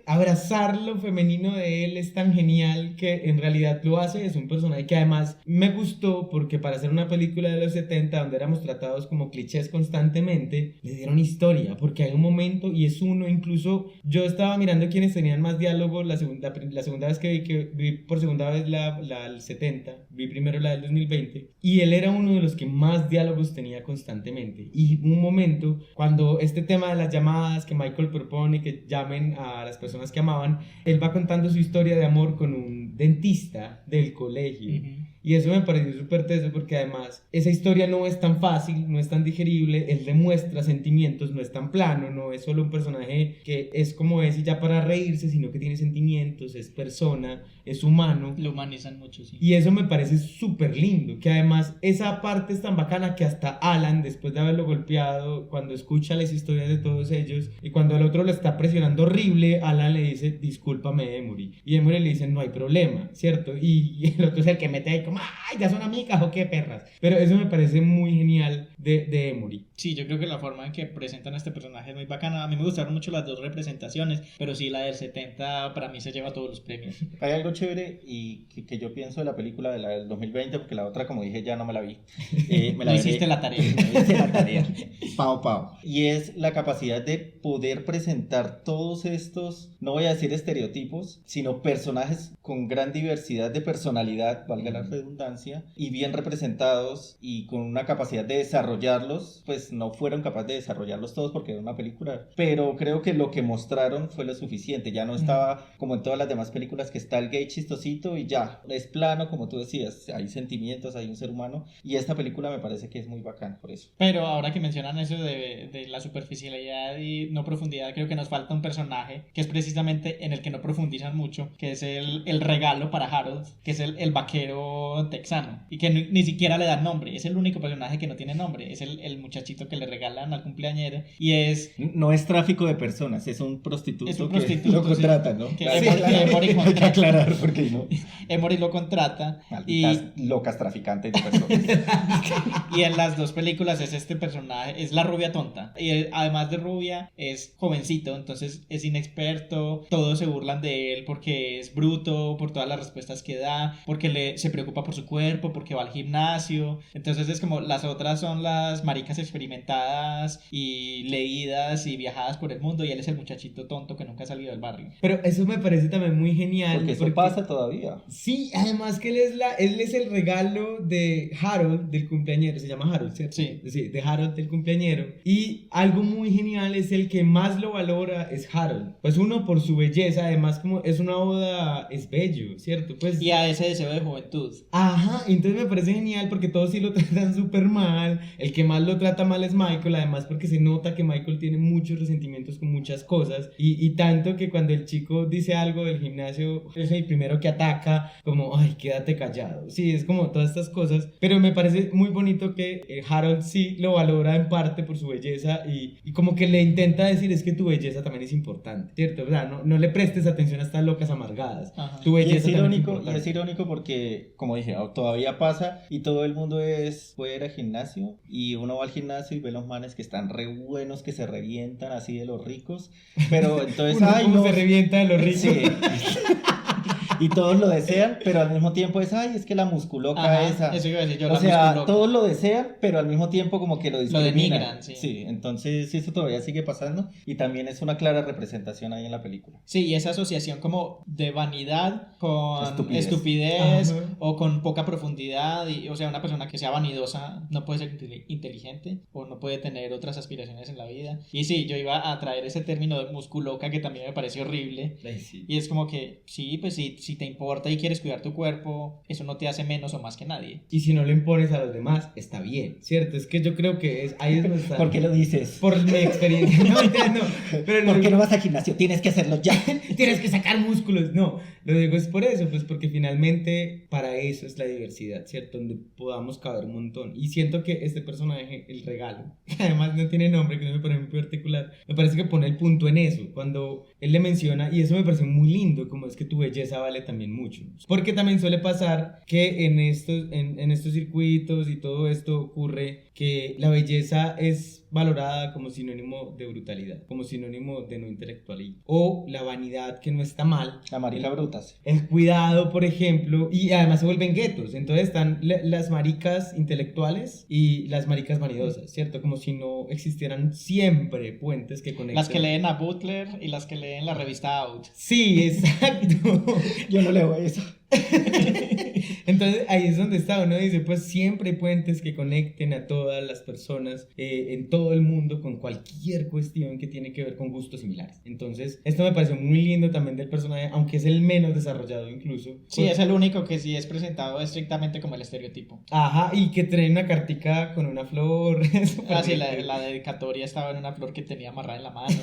abrazar lo femenino de él es tan genial que en realidad lo hace, es un personaje que además me gustó porque para hacer una película de los 70 donde éramos tratados como clichés constantemente, le dieron historia, porque hay un momento y es uno, incluso yo estaba mirando quienes tenían más diálogo la segunda vez que vi por segunda vez la del 70, vi primero la del 2020 y él era uno de los que más diálogos tenía constantemente. Y un momento cuando este tema de las llamadas que Michael propone que llamen a las personas que amaban, él va contando su historia de amor con un dentista del colegio. Y eso me pareció súper teso porque además esa historia no es tan fácil, no es tan digerible, él demuestra sentimientos, no es tan plano, no es solo un personaje que es como es y ya para reírse, sino que tiene sentimientos, es persona, es humano. Lo humanizan mucho, sí. Y eso me parece súper lindo, que además esa parte es tan bacana que hasta Alan, después de haberlo golpeado, cuando escucha las historias de todos ellos y cuando el otro lo está presionando horrible, Alan le dice, discúlpame Emory, y Emory le dice, no hay problema, ¿cierto? Y el otro es el que mete ahí como, ay, ya son amigas o qué perras. Pero eso me parece muy genial de Emory. Sí, yo creo que la forma en que presentan a este personaje es muy bacana. A mí me gustaron mucho las dos representaciones, pero sí, la del 70 para mí se lleva todos los premios. Hay algo chévere y que yo pienso de la película de la del 2020, porque la otra, como dije, ya no me la vi. Me la hiciste la tarea. Hice la tarea. Pau. Y es la capacidad de poder presentar todos estos, no voy a decir estereotipos, sino personajes con gran diversidad de personalidad, valga la redundancia, y bien representados y con una capacidad de desarrollarlos. Pues no fueron capaces de desarrollarlos todos porque era una película, pero creo que lo que mostraron fue lo suficiente. Ya no estaba como en todas las demás películas que está el gay chistosito y ya, es plano, como tú decías, hay sentimientos, hay un ser humano, y esta película me parece que es muy bacán por eso. Pero ahora que mencionan eso de la superficialidad y no profundidad, creo que nos falta un personaje que es precisamente en el que no profundizan mucho, que es el regalo para Harold, que es el vaquero texano, y que ni siquiera le dan nombre. Es el único personaje que no tiene nombre, es el muchachito que le regalan al cumpleañero, y es... No es tráfico de personas, es un prostituto, Es un prostituto, que lo contratan, ¿no? Que Claro, Emory hay que contrata. aclarar porque no. Emory lo contrata Malditas locas traficantes de personas. y en las dos películas es este personaje, es la rubia tonta. Y además de rubia, es jovencito, entonces es inexperto, todos se burlan de él porque es bruto, por todas las respuestas que da, porque se preocupa por su cuerpo, porque va al gimnasio. Entonces es como las otras son las maricas experimentadas y leídas y viajadas por el mundo, y él es el muchachito tonto que nunca ha salido del barrio. Pero eso me parece también muy genial. Porque eso pasa todavía. Sí, además que él es el regalo de Harold, del cumpleañero. Se llama Harold, ¿cierto? Sí. Sí, de Harold, del cumpleañero. Y algo muy genial es el que más lo valora es Harold. Pues uno por su belleza, además como es una boda, es bello, ¿cierto? Pues, Y a ese deseo de juventud. ajá, entonces me parece genial porque todos sí lo tratan súper mal. El que más lo trata mal es Michael, además porque se nota que Michael tiene muchos resentimientos con muchas cosas. Y tanto que cuando el chico dice algo del gimnasio, es el primero que ataca, como, ay, quédate callado. Sí, es como todas estas cosas. Pero me parece muy bonito que Harold sí lo valora en parte por su belleza y como que le intenta decir, es que tu belleza también es importante, ¿cierto? O sea, no le prestes atención a estas locas amargadas. Ajá. Tu belleza Y también es irónico porque, como dije, todavía pasa y todo el mundo puede ir al gimnasio y uno va al gimnasio y ve los manes que están re buenos, que se revientan así de los ricos, pero entonces, Uno ay, como no, se revienta de los ricos. sí. Y todos lo desean, pero al mismo tiempo es, ay, es que la musculoca Ajá, esa. eso iba a decir yo, O la sea, musculoca. todos lo desean, pero al mismo tiempo como que lo discriminan. denigran, sí. Sí, entonces eso todavía sigue pasando y también es una clara representación ahí en la película. Sí, y esa asociación como de vanidad con Estupidez. Ajá. o con poca profundidad, o sea, una persona que sea vanidosa no puede ser inteligente o no puede tener otras aspiraciones en la vida. Y sí, yo iba a traer ese término de musculoca que también me parece horrible. Ay, sí. Y es como que, sí, pues si te importa y quieres cuidar tu cuerpo, eso no te hace menos o más que nadie. Y si no le impones a los demás, está bien, ¿cierto? Es que yo creo que ahí es donde está. ¿Por qué lo dices? Por mi experiencia. No, no. Pero ¿Por qué no vas al gimnasio? Tienes que hacerlo ya. tienes que sacar músculos. No, lo digo es por eso, pues porque finalmente para eso es la diversidad, ¿cierto? Donde podamos caber un montón. Y siento que este personaje, el regalo, que además no tiene nombre, que no me parece muy particular, me parece que pone el punto en eso. Cuando él le menciona, y eso me parece muy lindo, como es que tu belleza vale también mucho. Porque también suele pasar que en estos circuitos y todo esto ocurre que la belleza es valorada como sinónimo de brutalidad, como sinónimo de no intelectualidad, o la vanidad, que no está mal, La marica brutas. el cuidado, por ejemplo, y además se vuelven guetos. Entonces están las maricas intelectuales y las maricas vanidosas, ¿cierto? Como si no existieran siempre puentes que conecten. Las que leen a Butler y las que leen la revista Out. Sí, exacto. Yo no leo eso. Entonces ahí es donde está, uno dice, pues siempre hay puentes que conecten a todas las personas en todo el mundo con cualquier cuestión que tiene que ver con gustos similares. Entonces esto me pareció muy lindo también del personaje, aunque es el menos desarrollado incluso. Sí, es el único que sí es presentado estrictamente como el estereotipo. Ajá, y que trae una cartica con una flor. Es súper Ah, sí, divertido. la dedicatoria estaba en una flor que tenía amarrada en la mano.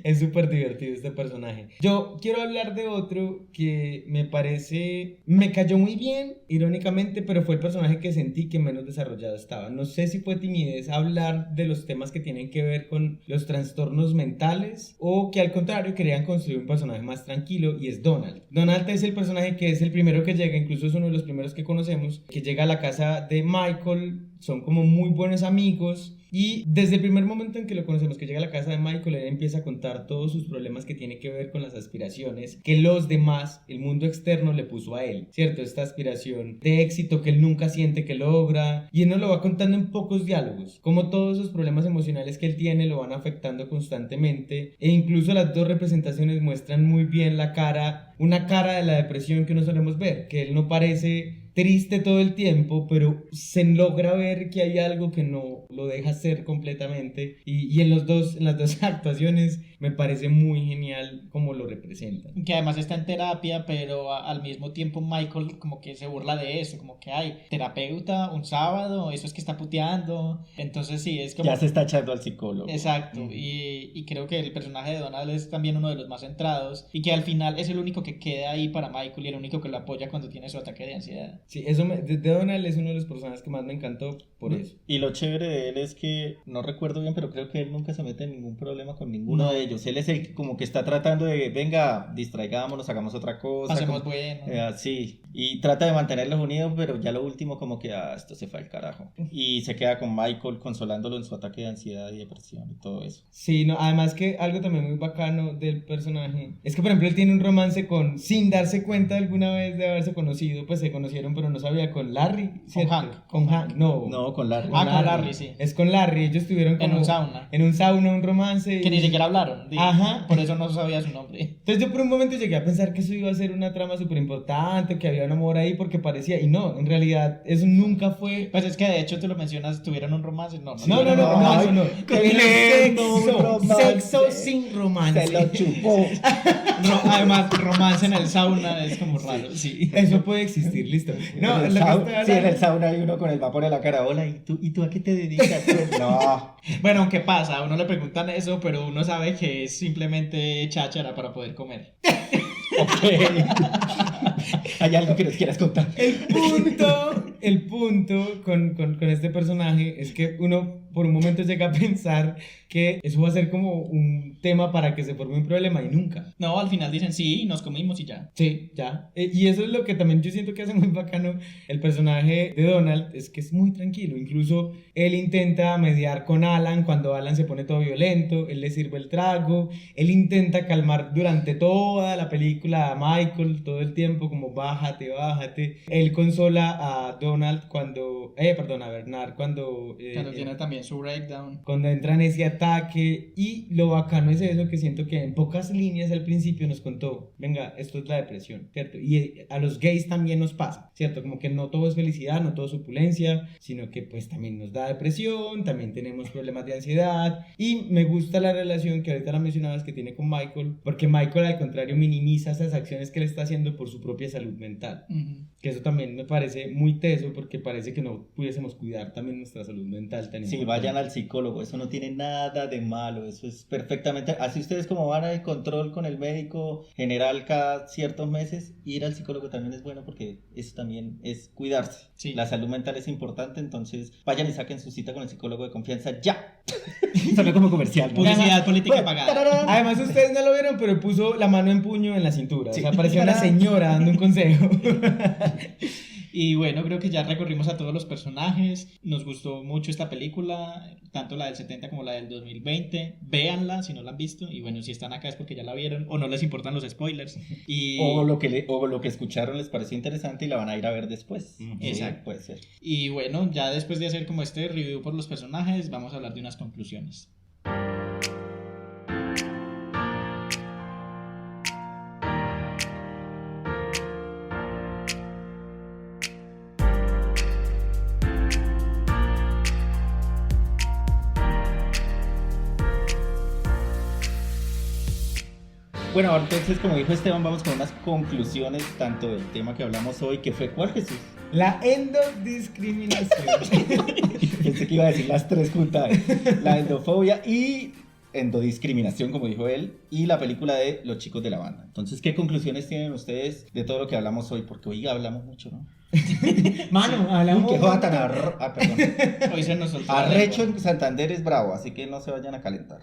Es súper divertido este personaje. Yo quiero hablar de otro que me cayó muy bien, irónicamente, pero fue el personaje que sentí que menos desarrollado estaba. No sé si fue timidez hablar de los temas que tienen que ver con los trastornos mentales o que al contrario querían construir un personaje más tranquilo, y es Donald. Donald es el personaje que es el primero que llega, incluso es uno de los primeros que conocemos, que llega a la casa de Michael, son como muy buenos amigos. Y desde el primer momento en que lo conocemos, que llega a la casa de Michael, él empieza a contar todos sus problemas que tiene que ver con las aspiraciones que los demás, el mundo externo, le puso a él, ¿cierto? Esta aspiración de éxito que él nunca siente que logra, y él nos lo va contando en pocos diálogos, como todos esos problemas emocionales que él tiene lo van afectando constantemente, e incluso las dos representaciones muestran muy bien una cara de la depresión que no solemos ver, que él no parece triste todo el tiempo, pero se logra ver que hay algo que no lo deja ser completamente, y en las dos actuaciones me parece muy genial cómo lo representan. Que además está en terapia, pero al mismo tiempo Michael como que se burla de eso, como que hay terapeuta un sábado, eso es que está puteando. Entonces sí, es como... Ya se está echando al psicólogo. Exacto, y creo que el personaje de Donald es también uno de los más centrados, y que al final es el único que queda ahí para Michael y el único que lo apoya cuando tiene su ataque de ansiedad. Sí, eso de Donald es uno de los personajes que más me encantó. por eso. Y lo chévere de él es que, no recuerdo bien, pero creo que él nunca se mete en ningún problema con ninguno de ellos. Él es el que como que está tratando de, venga, distraigámonos, hagamos otra cosa. Hacemos como, bueno. Sí, y trata de mantenerlos unidos, pero ya lo último como que, esto se fue al carajo. Y se queda con Michael consolándolo en su ataque de ansiedad y depresión y todo eso. Sí, no, además que algo también muy bacano del personaje es que, por ejemplo, él tiene un romance sin darse cuenta alguna vez de haberse conocido, pues se conocieron, pero no sabía, con Larry, ¿cierto? Con Hank, no, con Larry. Con Larry, sí. Es con Larry, ellos tuvieron como... En un sauna, un romance. Que ni siquiera hablaron. Ajá. Por eso no sabía su nombre. Entonces yo por un momento llegué a pensar que eso iba a ser una trama súper importante, que había un amor ahí porque parecía, y no, en realidad eso nunca fue... Pues es que de hecho tú lo mencionas, tuvieron un romance. No. Eso no. Tremendo Sexo sin romance. Se lo chupó. Además, romance en el sauna es como raro, sí. Eso puede existir, listo. No, en el sauna hay uno con el vapor en la cara. Hola, ¿y tú a qué te dedicas? No. Bueno, aunque pasa, a uno le preguntan eso, pero uno sabe que es simplemente cháchara para poder comer. Ok. ¿Hay algo que nos quieras contar? El punto con este personaje es que uno por un momento llega a pensar que eso va a ser como un tema para que se forme un problema y nunca. No, al final dicen sí, nos comimos y ya. Sí, ya. Y eso es lo que también yo siento que hace muy bacano el personaje de Donald, es que es muy tranquilo. Incluso él intenta mediar con Alan cuando Alan se pone todo violento, él le sirve el trago, él intenta calmar durante toda la película a Michael todo el tiempo, como bájate. Él consola a Donald a Bernard cuando tiene también su breakdown. Cuando entra en ese ataque. Y lo bacano es eso, que siento que en pocas líneas al principio nos contó, venga, esto es la depresión, ¿cierto? Y a los gays también nos pasa, ¿cierto? Como que no todo es felicidad, no todo es opulencia, sino que pues también nos da depresión, también tenemos problemas de ansiedad. Y me gusta la relación que ahorita la mencionabas que tiene con Michael, porque Michael al contrario minimiza esas acciones que él está haciendo por su propia salud mental. Que eso también me parece muy teso, porque parece que no pudiésemos cuidar también nuestra salud mental. Sí, vayan al psicólogo, eso no tiene nada de malo, eso es perfectamente, así ustedes como van al control con el médico general cada ciertos meses, ir al psicólogo también es bueno porque eso también es cuidarse. Sí. La salud mental es importante, entonces vayan y saquen su cita con el psicólogo de confianza ya. Sonó como comercial, ¿no? Publicidad política pagada. Además ustedes no lo vieron, pero puso la mano en puño en la cintura, sí. O sea, parecía una señora dando un consejo. Y bueno, creo que ya recorrimos a todos los personajes. Nos gustó mucho esta película, tanto la del 70 como la del 2020. Véanla si no la han visto. Y bueno, si están acá es porque ya la vieron o no les importan los spoilers. O lo que escucharon les pareció interesante y la van a ir a ver después. Exacto. Sí, puede ser. Y bueno, ya después de hacer como este review por los personajes, vamos a hablar de unas conclusiones. Bueno, entonces como dijo Esteban, vamos con unas conclusiones tanto del tema que hablamos hoy, que fue ¿cuál, Jesús? La endodiscriminación. Pensé que iba a decir las tres juntas. La endofobia y endodiscriminación, como dijo él, y la película de Los Chicos de la Banda. Entonces, ¿qué conclusiones tienen ustedes de todo lo que hablamos hoy? Porque hoy hablamos mucho, ¿no? Mano, hablamos. Qué joda tan perdón. Hoy se nos soltó la Arrecho lengua. en Santander es bravo, así que no se vayan a calentar.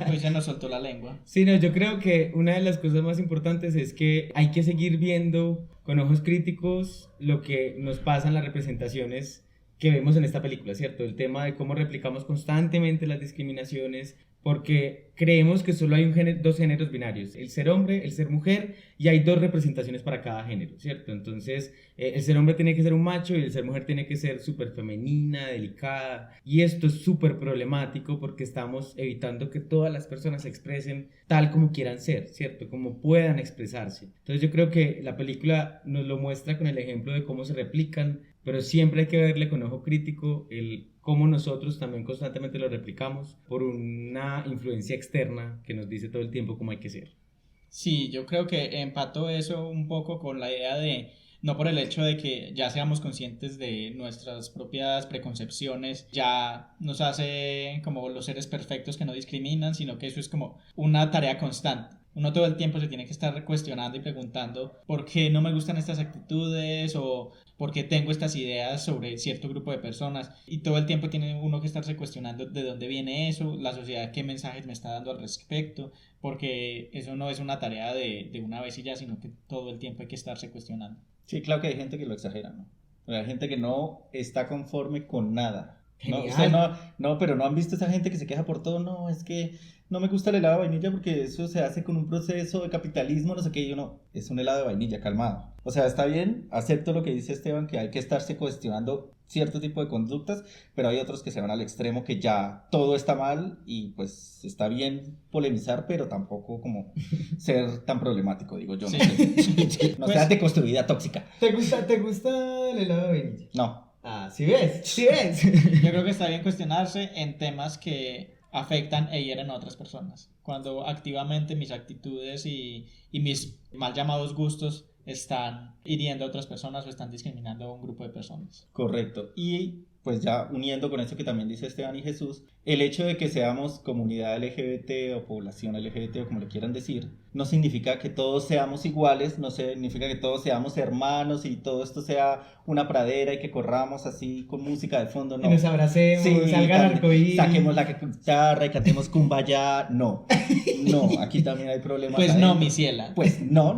Hoy se nos soltó la lengua. Sí, no, yo creo que una de las cosas más importantes es que hay que seguir viendo con ojos críticos lo que nos pasa en las representaciones que vemos en esta película, ¿cierto? El tema de cómo replicamos constantemente las discriminaciones, porque creemos que solo hay dos géneros binarios, el ser hombre, el ser mujer, y hay dos representaciones para cada género, ¿cierto? Entonces, el ser hombre tiene que ser un macho y el ser mujer tiene que ser súper femenina, delicada, y esto es súper problemático porque estamos evitando que todas las personas se expresen tal como quieran ser, ¿cierto? Como puedan expresarse. Entonces yo creo que la película nos lo muestra con el ejemplo de cómo se replican, pero siempre hay que verle con ojo crítico el cómo nosotros también constantemente lo replicamos por una influencia externa que nos dice todo el tiempo cómo hay que ser. Sí, yo creo que empato eso un poco con la idea de, no por el hecho de que ya seamos conscientes de nuestras propias preconcepciones, ya nos hace como los seres perfectos que no discriminan, sino que eso es como una tarea constante. Uno todo el tiempo se tiene que estar cuestionando y preguntando por qué no me gustan estas actitudes o por qué tengo estas ideas sobre cierto grupo de personas, y todo el tiempo tiene uno que estarse cuestionando de dónde viene eso, la sociedad qué mensajes me está dando al respecto, porque eso no es una tarea de una vez y ya, sino que todo el tiempo hay que estarse cuestionando. Sí, claro que hay gente que lo exagera, ¿no? Hay gente que no está conforme con nada. No, Genial. usted no, pero no han visto esa gente que se queja por todo. No, es que no me gusta el helado de vainilla porque eso se hace con un proceso de capitalismo, no sé qué. Y yo no, es un helado de vainilla, calmado. O sea, está bien, acepto lo que dice Esteban, que hay que estarse cuestionando cierto tipo de conductas, pero hay otros que se van al extremo que ya todo está mal y pues está bien polemizar, pero tampoco como ser tan problemático, digo yo. No sé. No Pues- seas deconstruida tóxica. ¿Te gusta el helado de vainilla? No. Ah, ¿sí ves? ¿Sí ves? Yo creo que está bien cuestionarse en temas que afectan e hieren a otras personas. Cuando activamente mis actitudes y mis mal llamados gustos están hiriendo a otras personas o están discriminando a un grupo de personas. Correcto. Y pues ya uniendo con eso que también dice Esteban y Jesús, el hecho de que seamos comunidad LGBT o población LGBT o como le quieran decir, no significa que todos seamos iguales, no significa que todos seamos hermanos y todo esto sea una pradera y que corramos así con música de fondo, no. Y nos abracemos, Sí, salga el también arcoíris. saquemos la guitarra y cantemos Kumbaya, no. No, aquí también hay problemas. Pues no, adentro. mi ciela. Pues no.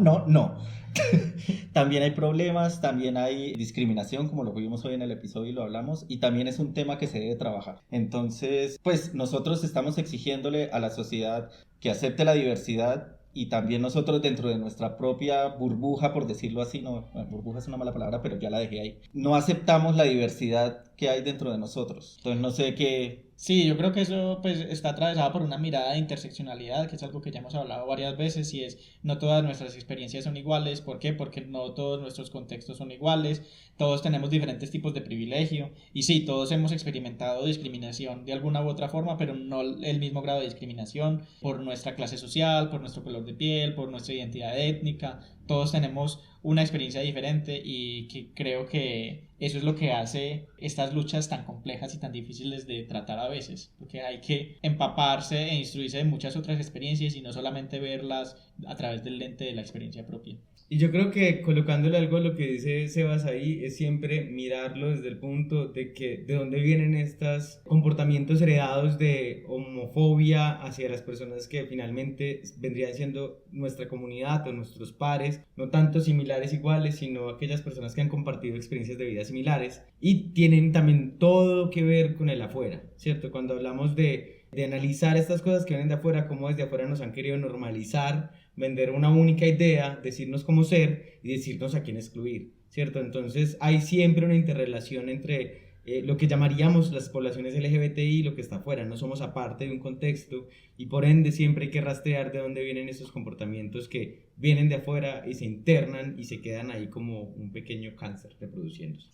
También hay problemas, también hay discriminación, como lo vimos hoy en el episodio y lo hablamos, y también es un tema que se debe trabajar. Entonces, pues nosotros estamos exigiéndole a la sociedad que acepte la diversidad, y también nosotros dentro de nuestra propia burbuja, por decirlo así, no, bueno, burbuja es una mala palabra, pero ya la dejé ahí, no aceptamos la diversidad que hay dentro de nosotros. Entonces no sé qué... Sí, yo creo que eso pues está atravesado por una mirada de interseccionalidad, que es algo que ya hemos hablado varias veces, y es no todas nuestras experiencias son iguales. ¿Por qué? Porque no todos nuestros contextos son iguales, todos tenemos diferentes tipos de privilegio, y sí, todos hemos experimentado discriminación de alguna u otra forma, pero no el mismo grado de discriminación por nuestra clase social, por nuestro color de piel, por nuestra identidad étnica. Todos tenemos una experiencia diferente, y que creo que eso es lo que hace estas luchas tan complejas y tan difíciles de tratar a veces, porque hay que empaparse e instruirse de muchas otras experiencias y no solamente verlas a través del lente de la experiencia propia. Y yo creo que colocándole algo a lo que dice Sebas ahí, es siempre mirarlo desde el punto de que de dónde vienen estos comportamientos heredados de homofobia hacia las personas que finalmente vendrían siendo nuestra comunidad o nuestros pares, no tanto similares iguales, sino aquellas personas que han compartido experiencias de vida similares y tienen también todo que ver con el afuera, ¿cierto? Cuando hablamos de analizar estas cosas que vienen de afuera, cómo desde afuera nos han querido normalizar, vender una única idea, decirnos cómo ser y decirnos a quién excluir, ¿cierto? Entonces hay siempre una interrelación entre lo que llamaríamos las poblaciones LGBTI y lo que está afuera. No somos aparte de un contexto y por ende siempre hay que rastrear de dónde vienen esos comportamientos que vienen de afuera y se internan y se quedan ahí como un pequeño cáncer reproduciéndose.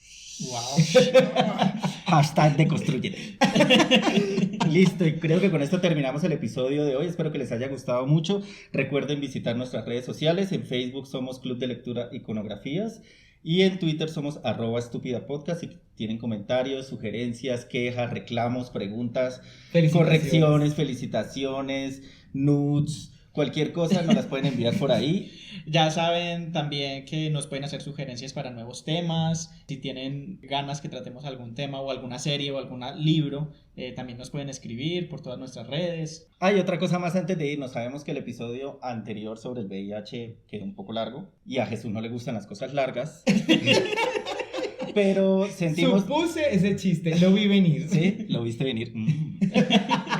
¡Wow! Hashtag deconstrúyete. Listo, y creo que con esto terminamos el episodio de hoy. Espero que les haya gustado mucho. Recuerden visitar nuestras redes sociales. En Facebook somos Club de Lectura Iconografías y en Twitter somos @estúpidapodcast. Si tienen comentarios, sugerencias, quejas, reclamos, preguntas, correcciones, felicitaciones, nudes, cualquier cosa nos las pueden enviar por ahí. Ya saben también que nos pueden hacer sugerencias para nuevos temas. Si tienen ganas que tratemos algún tema o alguna serie o algún libro, también nos pueden escribir por todas nuestras redes. Hay otra cosa más antes de irnos. Sabemos que el episodio anterior sobre el VIH quedó un poco largo y a Jesús no le gustan las cosas largas. Pero sentimos... Supuse ese chiste, lo vi venir. ¿Sí? ¿Lo viste venir?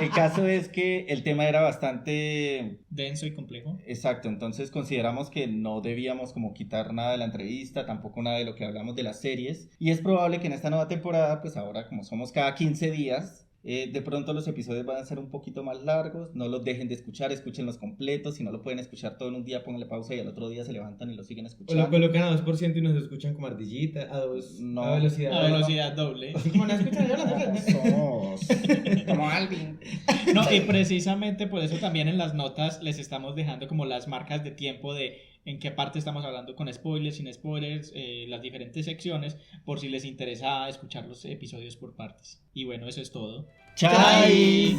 El caso es que el tema era bastante... denso y complejo. Exacto, entonces consideramos que no debíamos como quitar nada de la entrevista, tampoco nada de lo que hablamos de las series. Y es probable que en esta nueva temporada, pues ahora como somos cada 15 días... de pronto los episodios van a ser un poquito más largos. No los dejen de escuchar, escúchenlos completos. Si no lo pueden escuchar todo en un día, pónganle pausa y al otro día se levantan y lo siguen O escuchando. lo colocan a 2% y nos escuchan como ardillita, No, a velocidad. A velocidad doble. Así como no escuchan, Somos Como Alvin. No, y precisamente por eso también en las notas les estamos dejando como las marcas de tiempo de en qué parte estamos hablando, con spoilers, sin spoilers, las diferentes secciones, por si les interesa escuchar los episodios por partes. Y bueno, eso es todo. ¡Chai!